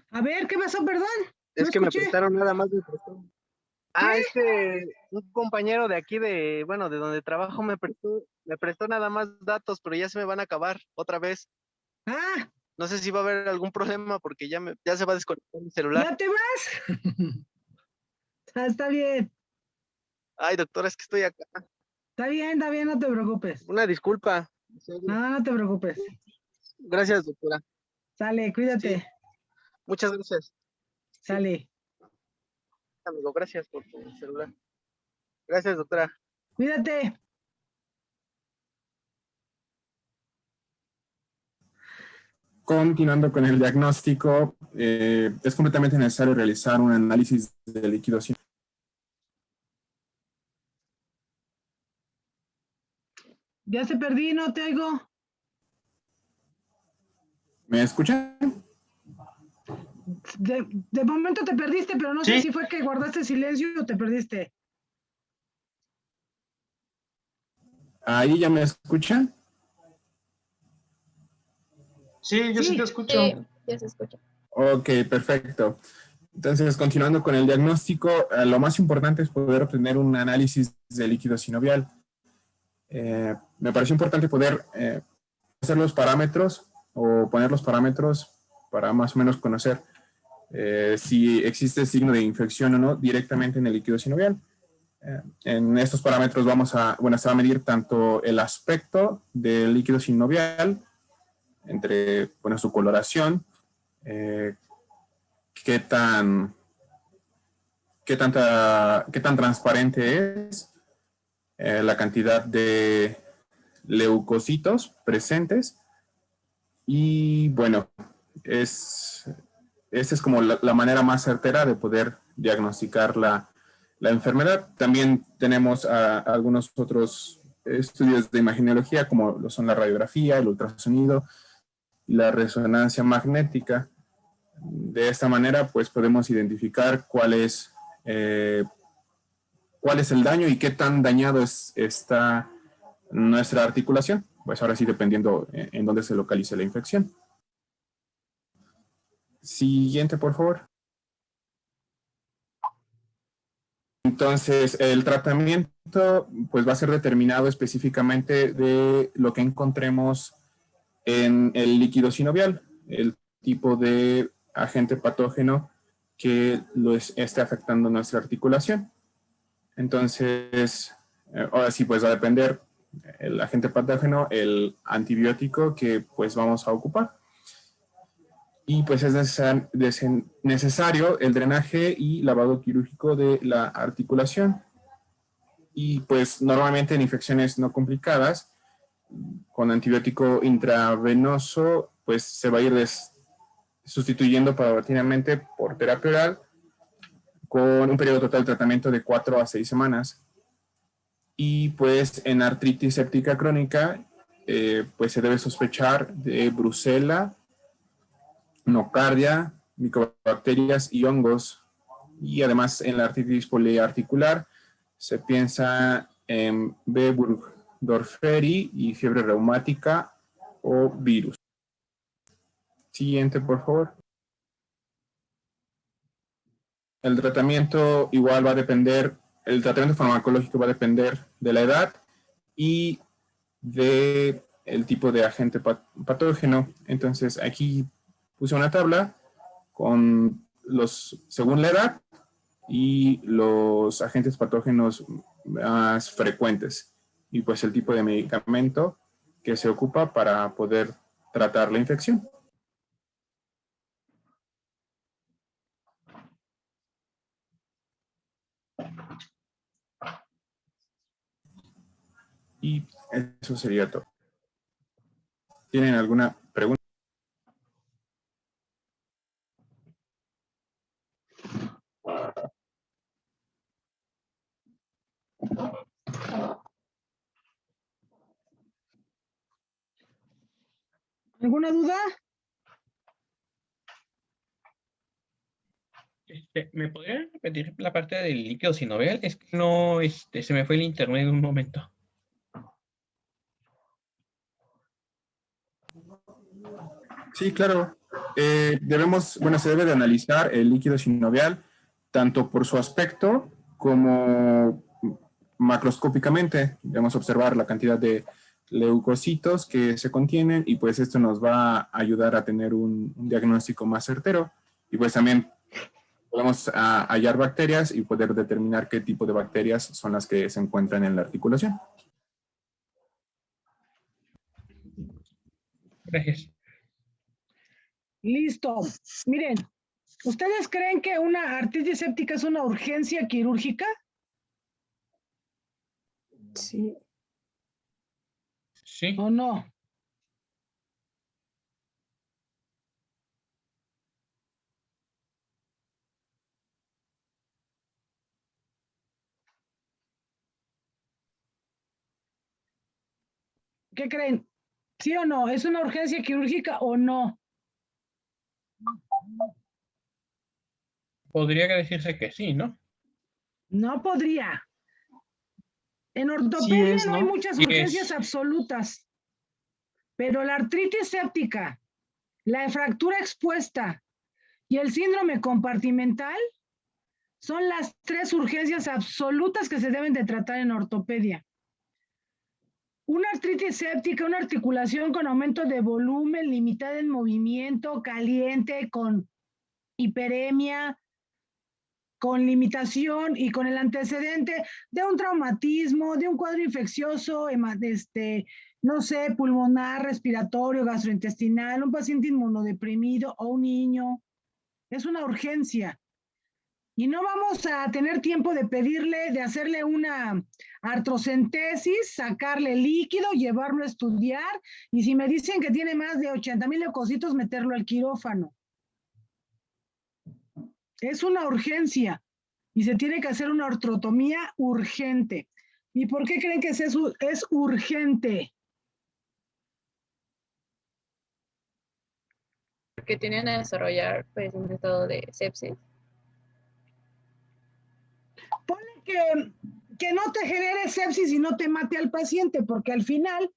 A ver, ¿qué pasó? Perdón. Es No que me escuché. prestaron nada más. Es que un compañero de aquí de donde trabajo me prestó nada más datos, pero ya se me van a acabar otra vez. Ah, No sé si va a haber algún problema porque ya se va a desconectar mi celular. ¿ya te vas? Está bien. Ay, doctora, es que estoy acá. Está bien, no te preocupes. Una disculpa. No, no te preocupes. Gracias, doctora. Sale, cuídate. Sí. Muchas gracias. Sale. Amigo, gracias por tu celular. Gracias, doctora. Cuídate. Continuando con el diagnóstico, es completamente necesario realizar un análisis de líquido sinovial. Ya se perdí, no te oigo. ¿Me escuchan? De momento te perdiste, pero no sé si fue que guardaste silencio o te perdiste. ¿Ahí ya me escuchan? Sí, yo sí te escucho. Sí, ya se escucha. Ok, perfecto. Entonces, continuando con el diagnóstico, lo más importante es poder obtener un análisis de líquido sinovial. Me pareció importante poder hacer los parámetros o poner los parámetros para más o menos conocer si existe signo de infección o no directamente en el líquido sinovial. En estos parámetros se va a medir tanto el aspecto del líquido sinovial, entre su coloración, qué tan transparente es, la cantidad de leucocitos presentes y bueno, esta es como la manera más certera de poder diagnosticar la enfermedad. También tenemos algunos otros estudios de imagenología como lo son la radiografía, el ultrasonido y la resonancia magnética. De esta manera pues podemos identificar cuál es el daño y qué tan dañado está nuestra articulación, pues ahora sí dependiendo en dónde se localice la infección. Siguiente, por favor. Entonces, el tratamiento pues va a ser determinado específicamente de lo que encontremos en el líquido sinovial, el tipo de agente patógeno que esté afectando nuestra articulación. Entonces, ahora sí pues va a depender el agente patógeno, el antibiótico que pues vamos a ocupar. Y pues es necesario el drenaje y lavado quirúrgico de la articulación. Y pues normalmente en infecciones no complicadas, con antibiótico intravenoso, pues se va a ir sustituyendo paulatinamente por terapia oral con un periodo total de tratamiento de 4 a 6 semanas. Y pues en artritis séptica crónica, pues se debe sospechar de brucela, nocardia, micobacterias y hongos. Y además en la artritis poliarticular se piensa en B. burgdorferi y fiebre reumática o virus. Siguiente, por favor. El tratamiento igual va a depender, el tratamiento farmacológico va a depender de la edad y de el tipo de agente patógeno. Entonces aquí puse una tabla con según la edad y los agentes patógenos más frecuentes y pues el tipo de medicamento que se ocupa para poder tratar la infección. Y eso sería todo. ¿Tienen alguna pregunta? ¿Alguna duda? ¿Me podrían repetir la parte del líquido sinovial? Es que no, se me fue el internet en un momento. Sí, claro. Se debe de analizar el líquido sinovial tanto por su aspecto como macroscópicamente. Debemos observar la cantidad de leucocitos que se contienen y pues esto nos va a ayudar a tener un diagnóstico más certero y pues también podemos hallar bacterias y poder determinar qué tipo de bacterias son las que se encuentran en la articulación. Gracias. Listo. Miren, ¿ustedes creen que una artritis séptica es una urgencia quirúrgica? Sí. Sí. ¿O no? ¿Qué creen? ¿Sí o no? ¿Es una urgencia quirúrgica o no? Podría decirse que sí, ¿no? No podría. En Sí ortopedia es, no hay ¿no? muchas Sí urgencias es. absolutas, pero la artritis séptica, la fractura expuesta y el síndrome compartimental son las 3 urgencias absolutas que se deben de tratar en ortopedia. Una artritis séptica, una articulación con aumento de volumen, limitada en movimiento, caliente, con hiperemia, con limitación y con el antecedente de un traumatismo, de un cuadro infeccioso, no sé, pulmonar, respiratorio, gastrointestinal, un paciente inmunodeprimido o un niño. Es una urgencia. Y no vamos a tener tiempo de pedirle, de hacerle una artrocentesis, sacarle líquido, llevarlo a estudiar, y si me dicen que tiene más de 80,000 leucocitos, meterlo al quirófano. Es una urgencia y se tiene que hacer una artrotomía urgente. ¿Y por qué creen que es urgente? Porque tienen a desarrollar pues un estado de sepsis. Ponle que no te genere sepsis y no te mate al paciente, porque al final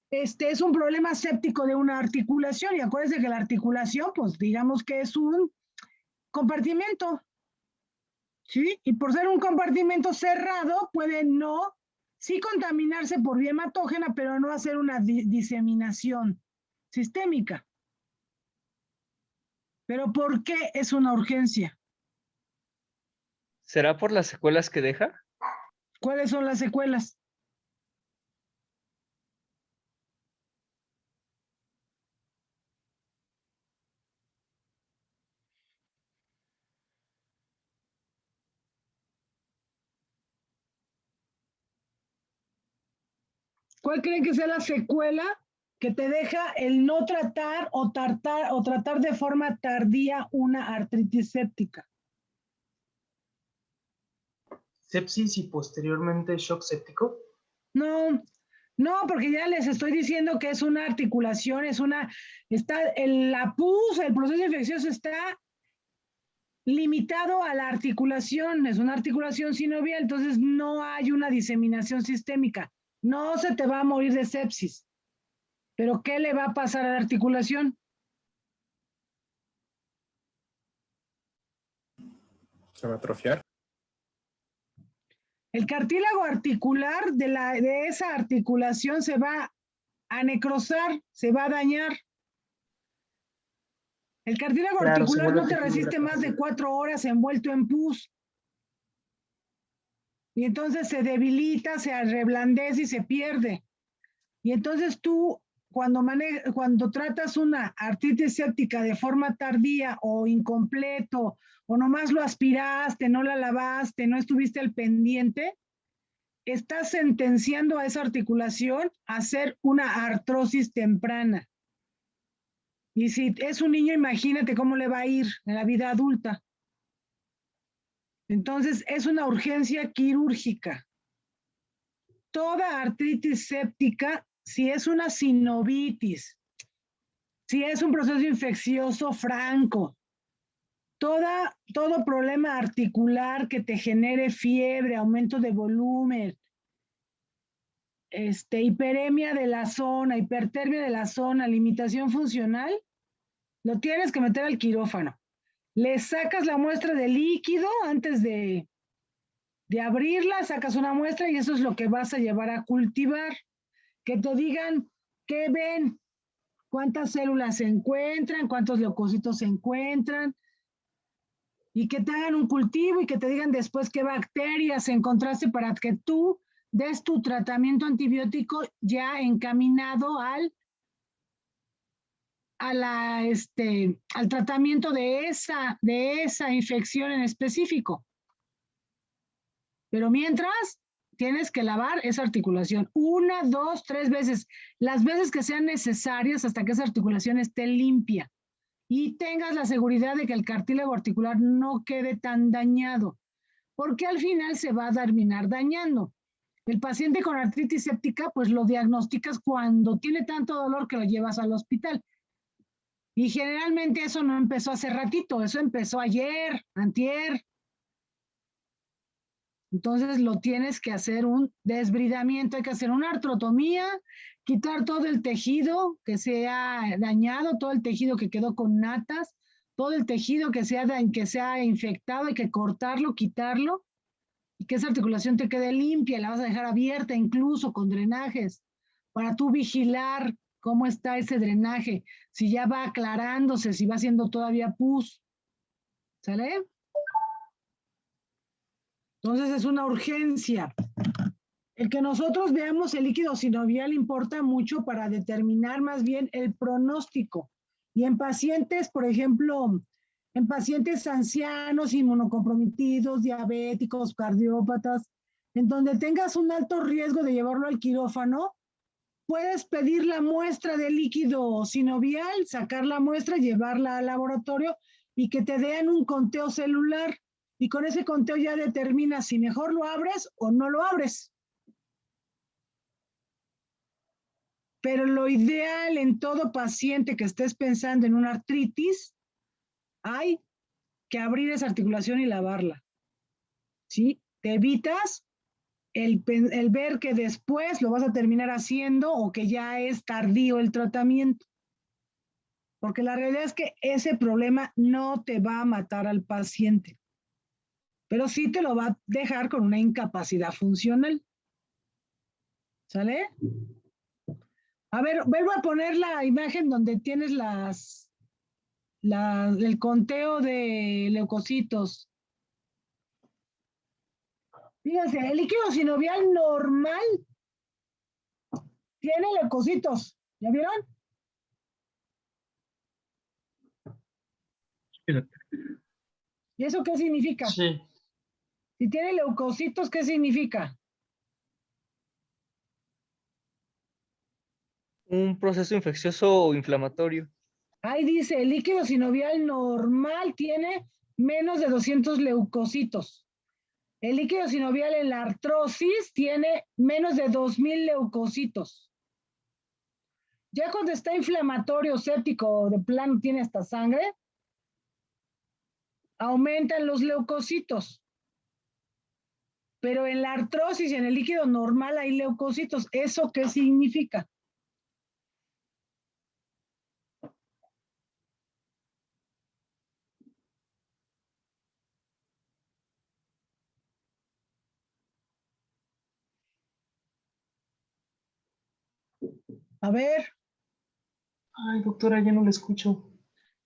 es un problema séptico de una articulación, y acuérdense que la articulación, pues digamos que es un compartimento, ¿sí? Y por ser un compartimento cerrado, puede sí contaminarse por vía hematógena, pero no hacer una diseminación sistémica. ¿Pero por qué es una urgencia? ¿Será por las secuelas que deja? ¿Cuáles son las secuelas? ¿Cuál creen que sea la secuela que te deja el no tratar o tratar de forma tardía una artritis séptica? Sepsis y posteriormente shock séptico. No, porque ya les estoy diciendo que es una articulación, la pus, el proceso infeccioso está limitado a la articulación, es una articulación sinovial, entonces no hay una diseminación sistémica. No se te va a morir de sepsis. ¿Pero qué le va a pasar a la articulación? ¿Se va a atrofiar? El cartílago articular de esa articulación se va a necrosar, se va a dañar. El cartílago articular no te resiste más de 4 horas envuelto en pus. Y entonces se debilita, se reblandece y se pierde. Y entonces tú, cuando tratas una artritis séptica de forma tardía o incompleto, o nomás lo aspiraste, no la lavaste, no estuviste al pendiente, estás sentenciando a esa articulación a hacer una artrosis temprana. Y si es un niño, imagínate cómo le va a ir en la vida adulta. Entonces, es una urgencia quirúrgica. Toda artritis séptica, si es una sinovitis, si es un proceso infeccioso franco, todo problema articular que te genere fiebre, aumento de volumen, hiperemia de la zona, hipertermia de la zona, limitación funcional, lo tienes que meter al quirófano. Le sacas la muestra de líquido antes de abrirla, sacas una muestra y eso es lo que vas a llevar a cultivar. Que te digan qué ven, cuántas células se encuentran, cuántos leucocitos se encuentran, y que te hagan un cultivo y que te digan después qué bacterias encontraste para que tú des tu tratamiento antibiótico ya encaminado al tratamiento de esa infección en específico. Pero mientras, tienes que lavar esa articulación 1, 2, 3 veces, las veces que sean necesarias hasta que esa articulación esté limpia y tengas la seguridad de que el cartílago articular no quede tan dañado, porque al final se va a terminar dañando. El paciente con artritis séptica, pues lo diagnosticas cuando tiene tanto dolor que lo llevas al hospital. Y generalmente eso no empezó hace ratito, eso empezó ayer, antier. Entonces lo tienes que hacer un desbridamiento, hay que hacer una artrotomía, quitar todo el tejido que se ha dañado, todo el tejido que quedó con natas, todo el tejido que se ha infectado, hay que cortarlo, quitarlo, y que esa articulación te quede limpia, la vas a dejar abierta incluso con drenajes, para tú vigilar cómo está ese drenaje, si ya va aclarándose, si va haciendo todavía pus. ¿Sale? Entonces es una urgencia. El que nosotros veamos el líquido sinovial importa mucho para determinar más bien el pronóstico. Y en pacientes, por ejemplo, en pacientes ancianos, inmunocomprometidos, diabéticos, cardiópatas, en donde tengas un alto riesgo de llevarlo al quirófano, puedes pedir la muestra de líquido sinovial, sacar la muestra, llevarla al laboratorio y que te den un conteo celular. Y con ese conteo ya determinas si mejor lo abres o no lo abres. Pero lo ideal en todo paciente que estés pensando en una artritis, hay que abrir esa articulación y lavarla. ¿Sí? Te evitas el ver que después lo vas a terminar haciendo o que ya es tardío el tratamiento. Porque la realidad es que ese problema no te va a matar al paciente, pero sí te lo va a dejar con una incapacidad funcional. ¿Sale? A ver, vuelvo a poner la imagen donde tienes el conteo de leucocitos. Fíjense, el líquido sinovial normal tiene leucocitos. ¿Ya vieron? ¿Y eso qué significa? Sí. Si tiene leucocitos, ¿qué significa? Un proceso infeccioso o inflamatorio. Ahí dice, el líquido sinovial normal tiene menos de 200 leucocitos. El líquido sinovial en la artrosis tiene menos de 2000 leucocitos. Ya cuando está inflamatorio, séptico, de plano tiene esta sangre, aumentan los leucocitos. Pero en la artrosis, en el líquido normal hay leucocitos. ¿Eso qué significa? A ver. Ay, doctora, ya no la escucho.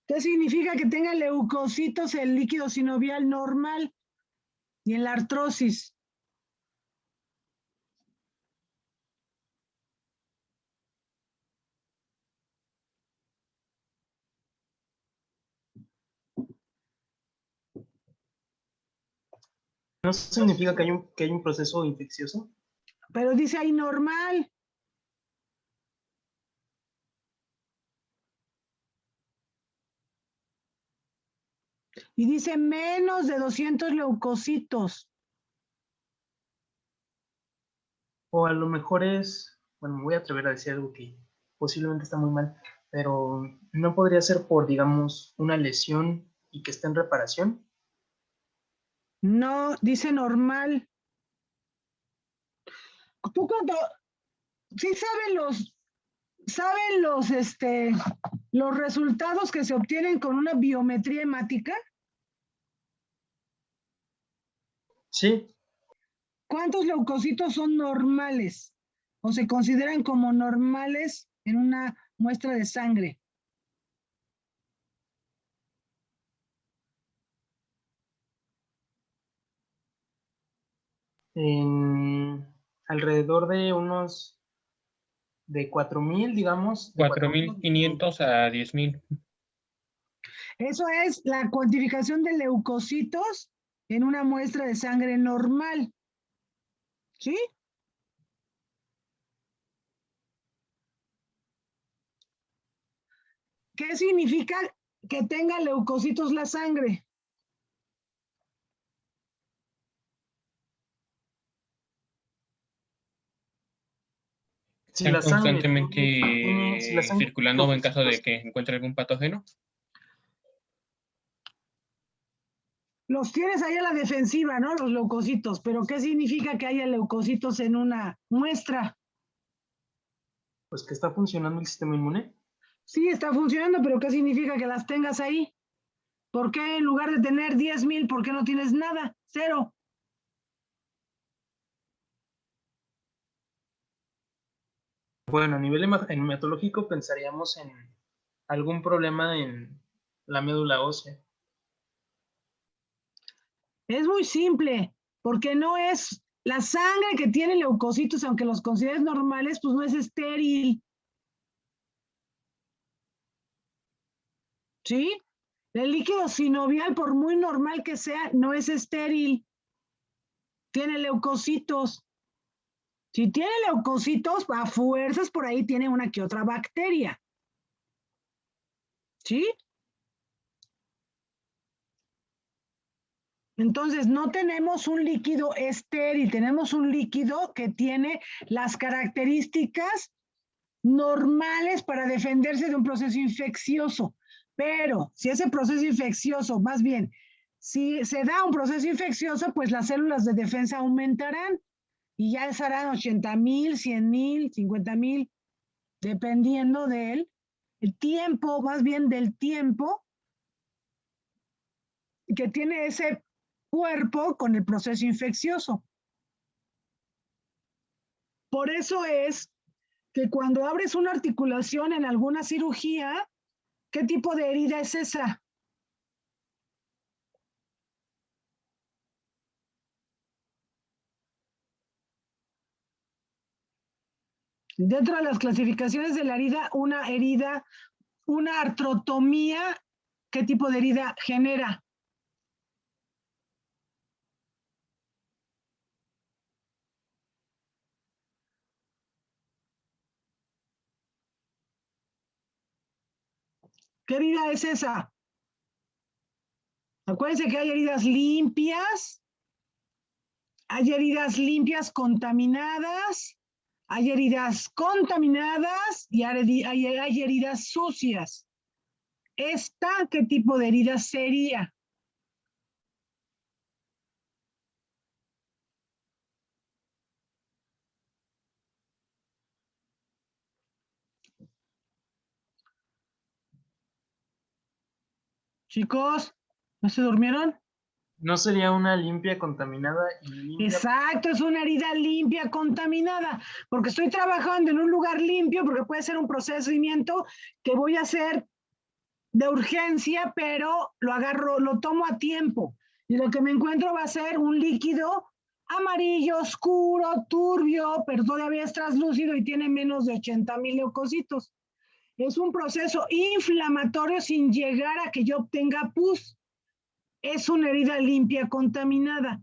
¿Qué significa que tenga leucocitos el líquido sinovial normal y en la artrosis? ¿No significa que hay un proceso infeccioso? Pero dice ahí normal. Y dice menos de 200 leucocitos. O a lo mejor es, bueno, me voy a atrever a decir algo que posiblemente está muy mal, pero no podría ser por, digamos, una lesión y que esté en reparación. No, dice normal. Tú cuando, sí saben los resultados que se obtienen con una biometría hemática. Sí, ¿Cuántos leucocitos son normales o se consideran como normales en una muestra de sangre? en alrededor de unos de 4,000, digamos, de 4,000. 4.500 a 10.000. Eso es la cuantificación de leucocitos en una muestra de sangre normal. ¿Sí? ¿Qué significa que tenga leucocitos la sangre? Si Están la sangre constantemente circulando en caso de que encuentre algún patógeno. Los tienes ahí a la defensiva, ¿no? Los leucocitos. Pero ¿qué significa que haya leucocitos en una muestra? Pues que está funcionando el sistema inmune. Sí, está funcionando, pero ¿qué significa que las tengas ahí? ¿Por qué en lugar de tener 10,000, por qué no tienes nada? Cero. Bueno, a nivel hematológico pensaríamos en algún problema en la médula ósea. Es muy simple, porque no es la sangre que tiene leucocitos, aunque los consideres normales, pues no es estéril. ¿Sí? El líquido sinovial, por muy normal que sea, no es estéril. Tiene leucocitos. Si tiene leucocitos, a fuerzas por ahí tiene una que otra bacteria. ¿Sí? Entonces, no tenemos un líquido estéril, tenemos un líquido que tiene las características normales para defenderse de un proceso infeccioso. Pero si ese proceso infeccioso, más bien, si se da un proceso infeccioso, pues las células de defensa aumentarán y ya serán 80,000, 100,000, 50,000, dependiendo del tiempo, más bien del tiempo que tiene ese cuerpo con el proceso infeccioso. Por eso es que cuando abres una articulación en alguna cirugía, ¿qué tipo de herida es esa? Dentro de las clasificaciones de la herida, una artrotomía, ¿qué tipo de herida genera? ¿Qué herida es esa? Acuérdense que hay heridas limpias contaminadas, hay heridas contaminadas y hay heridas sucias. ¿Esta qué tipo de herida sería? Chicos, ¿no se durmieron? ¿No sería una limpia contaminada y limpia? Exacto, es una herida limpia contaminada, porque estoy trabajando en un lugar limpio, porque puede ser un procedimiento que voy a hacer de urgencia, pero lo tomo a tiempo. Y lo que me encuentro va a ser un líquido amarillo, oscuro, turbio, pero todavía es translúcido y tiene menos de 80,000 leucocitos. Es un proceso inflamatorio sin llegar a que yo obtenga pus. Es una herida limpia contaminada.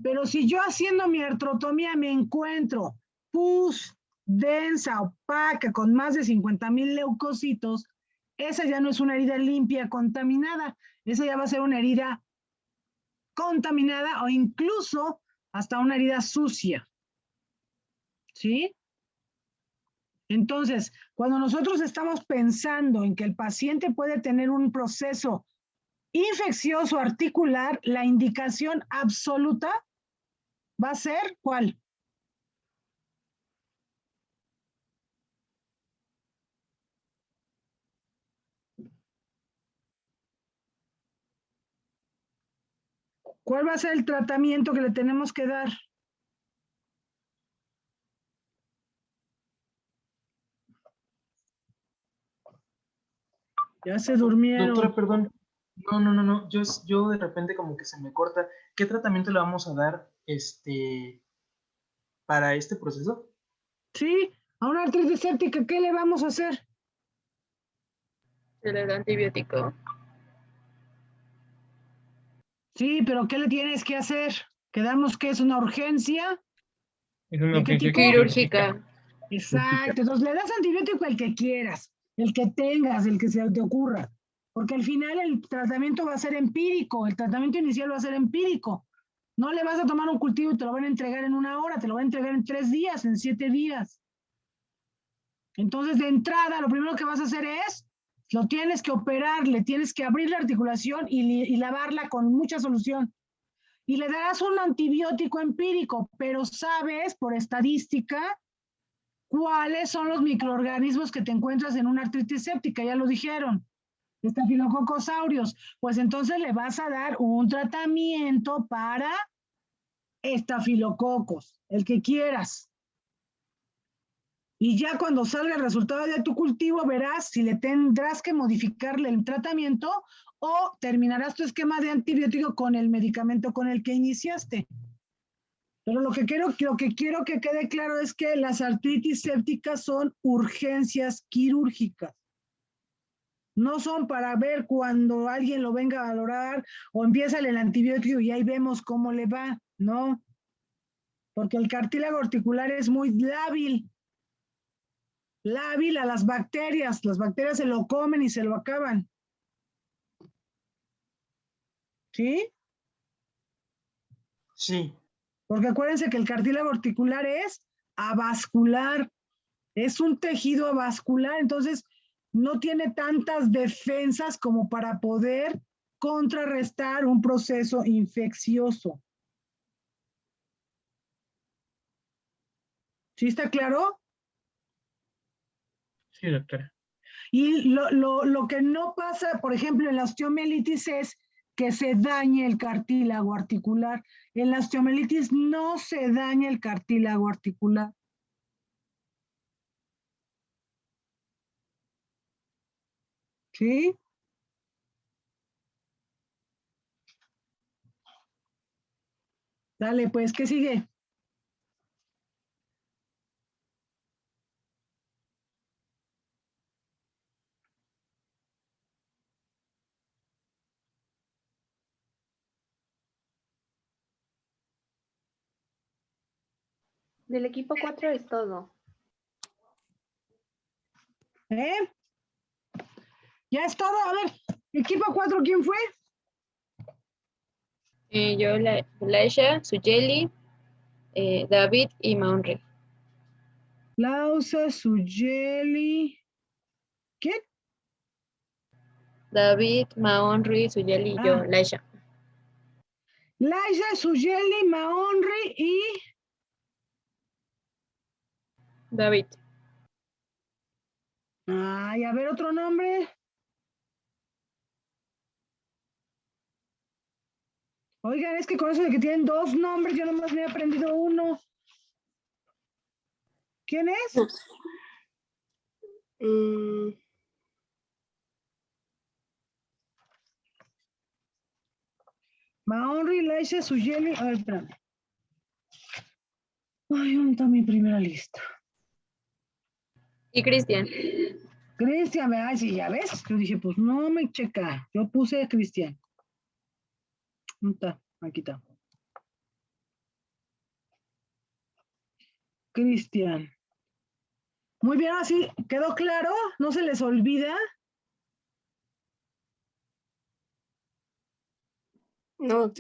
Pero si yo haciendo mi artrotomía me encuentro pus, densa, opaca, con más de 50,000 leucocitos, esa ya no es una herida limpia, contaminada. Esa ya va a ser una herida contaminada o incluso hasta una herida sucia. ¿Sí? Entonces, cuando nosotros estamos pensando en que el paciente puede tener un proceso infeccioso articular, la indicación absoluta va a ser ¿cuál? ¿Cuál va a ser el tratamiento que le tenemos que dar? Ya se durmieron. Doctora, perdón. No. Yo de repente como que se me corta. ¿Qué tratamiento le vamos a dar para este proceso? Sí, a una artritis séptica, ¿qué le vamos a hacer? Se le da antibiótico. Sí, pero ¿qué le tienes que hacer? ¿Quedamos que es una urgencia? Es una ¿De qué urgencia tipo? Quirúrgica. Exacto, entonces le das antibiótico el que quieras, el que tengas, el que se te ocurra, porque al final el tratamiento va a ser empírico, el tratamiento inicial va a ser empírico. No le vas a tomar un cultivo y te lo van a entregar en 1 hora, te lo van a entregar en 3 días, en 7 días. Entonces, de entrada, lo primero que vas a hacer es, lo tienes que operar, le tienes que abrir la articulación y lavarla con mucha solución. Y le darás un antibiótico empírico, pero sabes por estadística cuáles son los microorganismos que te encuentras en una artritis séptica, ya lo dijeron, Staphylococcus aureus. Pues entonces le vas a dar un tratamiento para estafilococos, el que quieras. Y ya cuando salga el resultado de tu cultivo, verás si le tendrás que modificarle el tratamiento o terminarás tu esquema de antibiótico con el medicamento con el que iniciaste. Pero lo que quiero que quede claro es que las artritis sépticas son urgencias quirúrgicas. No son para ver cuando alguien lo venga a valorar o empieza el antibiótico y ahí vemos cómo le va, ¿no? Porque el cartílago articular es muy lábil a las bacterias se lo comen y se lo acaban. ¿Sí? Sí. Porque acuérdense que el cartílago articular es avascular, es un tejido avascular, entonces no tiene tantas defensas como para poder contrarrestar un proceso infeccioso. ¿Sí está claro? Sí, doctora. Y lo que no pasa, por ejemplo, en la osteomielitis es que se dañe el cartílago articular. En la osteomielitis no se daña el cartílago articular. ¿Sí? Dale, pues, ¿qué sigue? Del equipo 4 es todo. Ya es todo. A ver, equipo 4, ¿quién fue? Yo, Laisha, Suyeli, David y Maunri. Lausa, Suyeli. ¿Quién? David, Maunri, Suyeli y yo, Laisha. Laisha, Suyeli, Maunri y David. Ay, a ver, otro nombre. Oigan, es que con eso de que tienen 2 nombres, yo nomás me he aprendido uno. ¿Quién es? Maunri, Laisha, Suyeli. A ver, espérame. Ay, ¿dónde está mi primera lista? Y Cristian. Cristian, ay, sí, ya ves. Yo dije, pues no me checa. Yo puse a Cristian. ¿Dónde está? Aquí está. Cristian. Muy bien, así quedó claro, no se les olvida. No,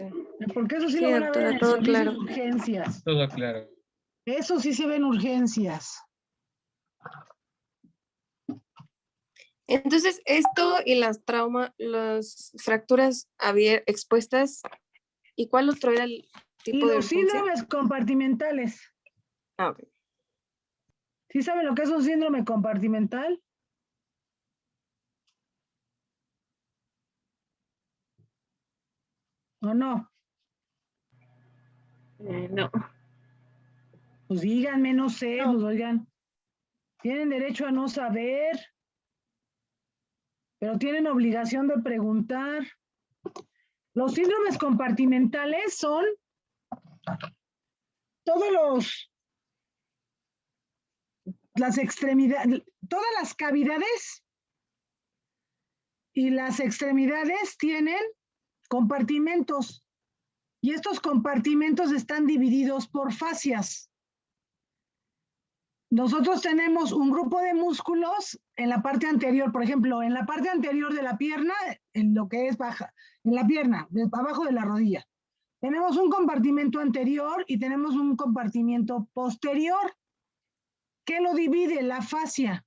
Porque eso sí, sí, lo van a ver doctora, en el todo servicio claro. de urgencias. Todo claro. Eso sí se ve en urgencias. Entonces, esto y las fracturas expuestas, ¿y cuál otro era el Y tipo de los urgencia? síndromes compartimentales. Ah, ok. ¿Sí saben lo que es un síndrome compartimental? ¿O no? No. Pues díganme, no sé, No. pues oigan. Tienen derecho a no saber, pero tienen obligación de preguntar. Los síndromes compartimentales son todos las extremidades, todas las cavidades y las extremidades tienen compartimentos y estos compartimentos están divididos por fascias. Nosotros tenemos un grupo de músculos en la parte anterior, por ejemplo, en la parte anterior de la pierna, en lo que es baja, en la pierna, abajo de la rodilla. Tenemos un compartimento anterior y tenemos un compartimento posterior. ¿Qué lo divide? La fascia.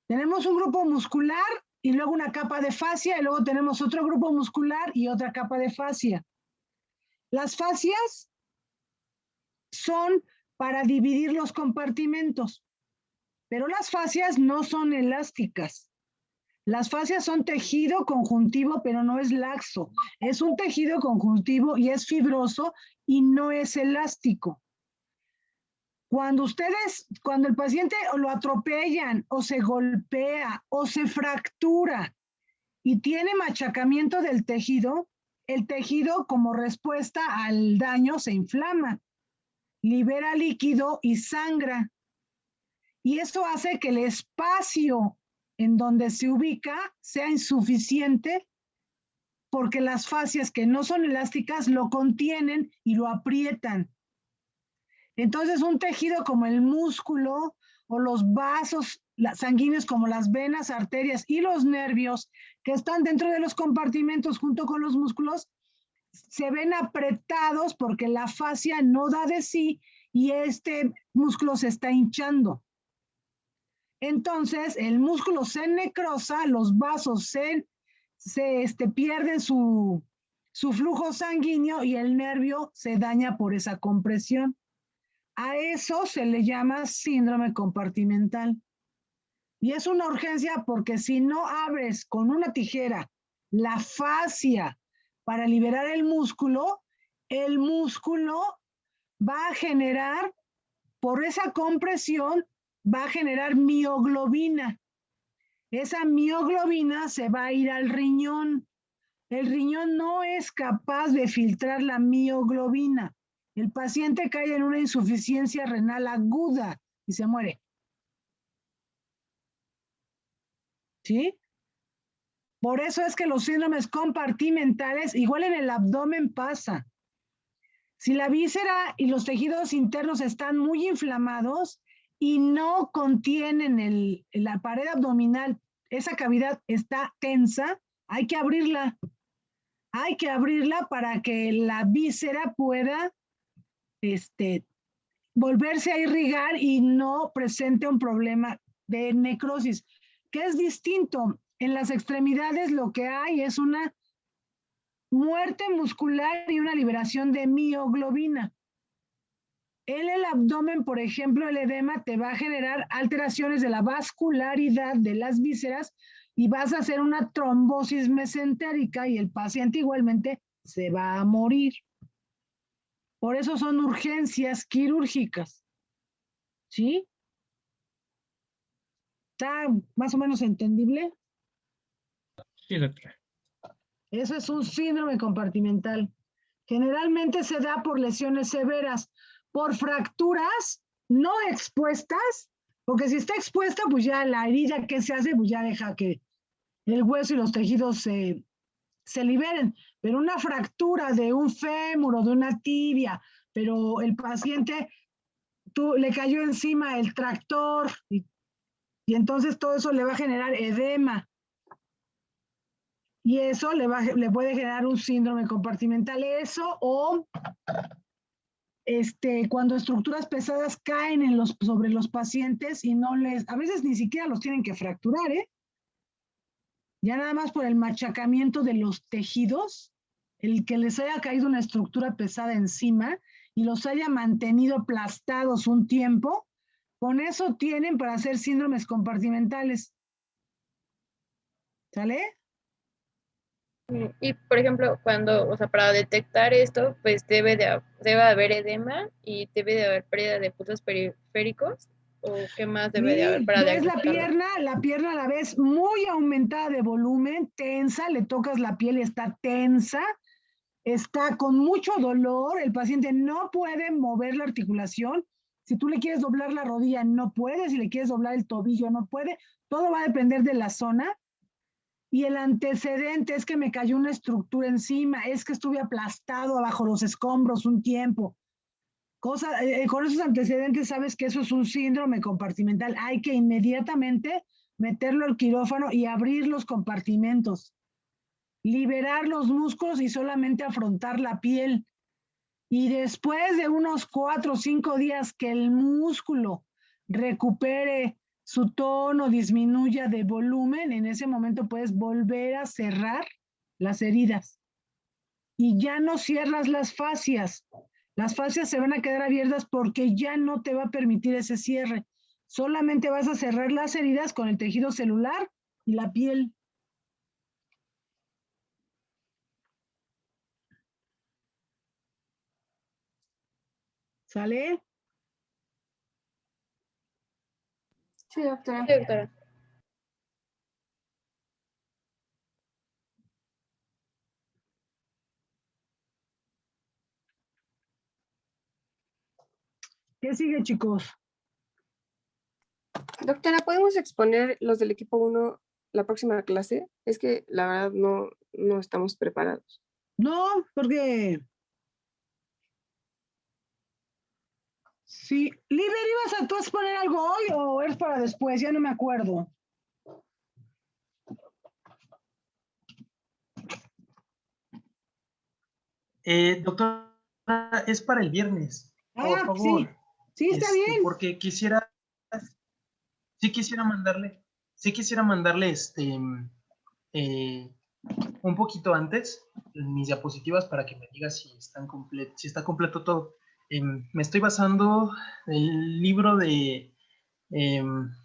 Tenemos un grupo muscular y luego una capa de fascia y luego tenemos otro grupo muscular y otra capa de fascia. Las fascias son para dividir los compartimentos, pero las fascias no son elásticas. Las fascias son tejido conjuntivo, pero no es laxo. Es un tejido conjuntivo y es fibroso y no es elástico. Cuando el paciente lo atropellan o se golpea o se fractura y tiene machacamiento del tejido, el tejido como respuesta al daño se inflama, libera líquido y sangra. Y eso hace que el espacio en donde se ubica sea insuficiente porque las fascias que no son elásticas lo contienen y lo aprietan. Entonces, un tejido como el músculo o los vasos sanguíneos como las venas, arterias y los nervios que están dentro de los compartimentos junto con los músculos, se ven apretados porque la fascia no da de sí y este músculo se está hinchando. Entonces, el músculo se necrosa, los vasos pierden su flujo sanguíneo y el nervio se daña por esa compresión. A eso se le llama síndrome compartimental. Y es una urgencia porque si no abres con una tijera la fascia para liberar el músculo va a generar, por esa compresión, va a generar mioglobina. Esa mioglobina se va a ir al riñón. El riñón no es capaz de filtrar la mioglobina. El paciente cae en una insuficiencia renal aguda y se muere. ¿Sí? Por eso es que los síndromes compartimentales, igual en el abdomen pasa. Si la víscera y los tejidos internos están muy inflamados y no contienen la pared abdominal, esa cavidad está tensa, hay que abrirla. Hay que abrirla para que la víscera pueda volverse a irrigar y no presente un problema de necrosis, que es distinto. En las extremidades lo que hay es una muerte muscular y una liberación de mioglobina. En el abdomen, por ejemplo, el edema te va a generar alteraciones de la vascularidad de las vísceras y vas a hacer una trombosis mesentérica y el paciente igualmente se va a morir. Por eso son urgencias quirúrgicas. ¿Sí? ¿Está más o menos entendible? Sí, doctora. Eso es un síndrome compartimental. Generalmente se da por lesiones severas, por fracturas no expuestas, porque si está expuesta, pues ya la herida que se hace, pues ya deja que el hueso y los tejidos se liberen. Pero una fractura de un fémur o de una tibia, pero el paciente le cayó encima el tractor y entonces todo eso le va a generar edema. Y eso le puede generar un síndrome compartimental. Eso o cuando estructuras pesadas caen sobre los pacientes y a veces ni siquiera los tienen que fracturar, ¿eh? Ya nada más por el machacamiento de los tejidos, el que les haya caído una estructura pesada encima y los haya mantenido aplastados un tiempo, con eso tienen para hacer síndromes compartimentales. ¿Sale? Y por ejemplo, para detectar esto, pues debe haber edema y debe de haber pérdida de fluidos periféricos, o qué más debe de haber para ves diagnosticarlo. la pierna a la vez muy aumentada de volumen, tensa, le tocas la piel y está tensa, está con mucho dolor, el paciente no puede mover la articulación. Si tú le quieres doblar la rodilla, no puede, si le quieres doblar el tobillo, no puede, todo va a depender de la zona. Y el antecedente es que me cayó una estructura encima, es que estuve aplastado abajo los escombros un tiempo. Con esos antecedentes sabes que eso es un síndrome compartimental. Hay que inmediatamente meterlo al quirófano y abrir los compartimentos, liberar los músculos y solamente afrontar la piel. Y después de unos 4 o 5 días que el músculo recupere su tono, disminuya de volumen, en ese momento puedes volver a cerrar las heridas. Y ya no cierras las fascias. Las fascias se van a quedar abiertas porque ya no te va a permitir ese cierre. Solamente vas a cerrar las heridas con el tejido celular y la piel. ¿Sale? Sí, doctora. Sí, doctora. ¿Qué sigue, chicos? Doctora, ¿podemos exponer los del equipo 1 la próxima clase? Es que la verdad no estamos preparados. No, porque... Sí. Liber, ¿ibas a tú exponer algo hoy o es para después? Ya no me acuerdo. Doctora, es para el viernes. Por favor. Sí. Sí, está bien. Porque sí quisiera mandarle un poquito antes mis diapositivas para que me diga si está completo todo. Me estoy basando en el libro de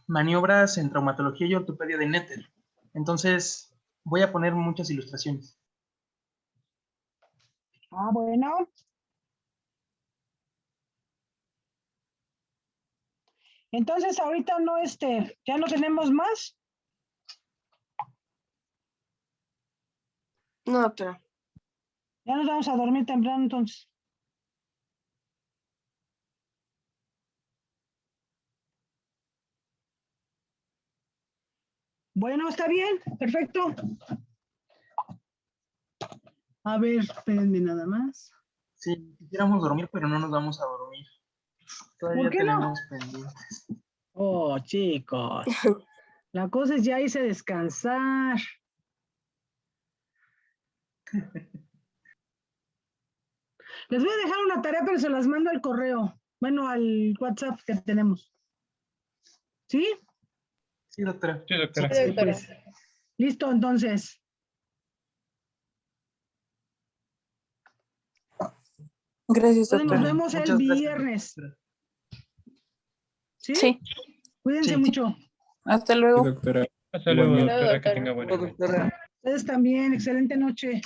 maniobras en traumatología y ortopedia de Netter. Entonces voy a poner muchas ilustraciones. Ah, bueno. Entonces ahorita no, ya no tenemos más. No, doctora. Ya nos vamos a dormir temprano entonces. Bueno, está bien, perfecto. A ver, espérenme nada más. Sí, quisiéramos dormir, pero no nos vamos a dormir. Todavía ¿Por qué tenemos pendientes. Oh, chicos. La cosa es ya irse a descansar. Les voy a dejar una tarea, pero se las mando al correo. Bueno, al WhatsApp que tenemos. ¿Sí? Sí, doctora. Sí, doctora. Sí, pues. Listo, entonces. Gracias, Entonces doctora. nos vemos el Muchas gracias, viernes. doctora. ¿Sí? Sí. Cuídense Sí. mucho. Hasta Sí, luego. doctora. Hasta luego, Igualmente. doctora, que tenga buena noche. Ustedes también. Excelente noche.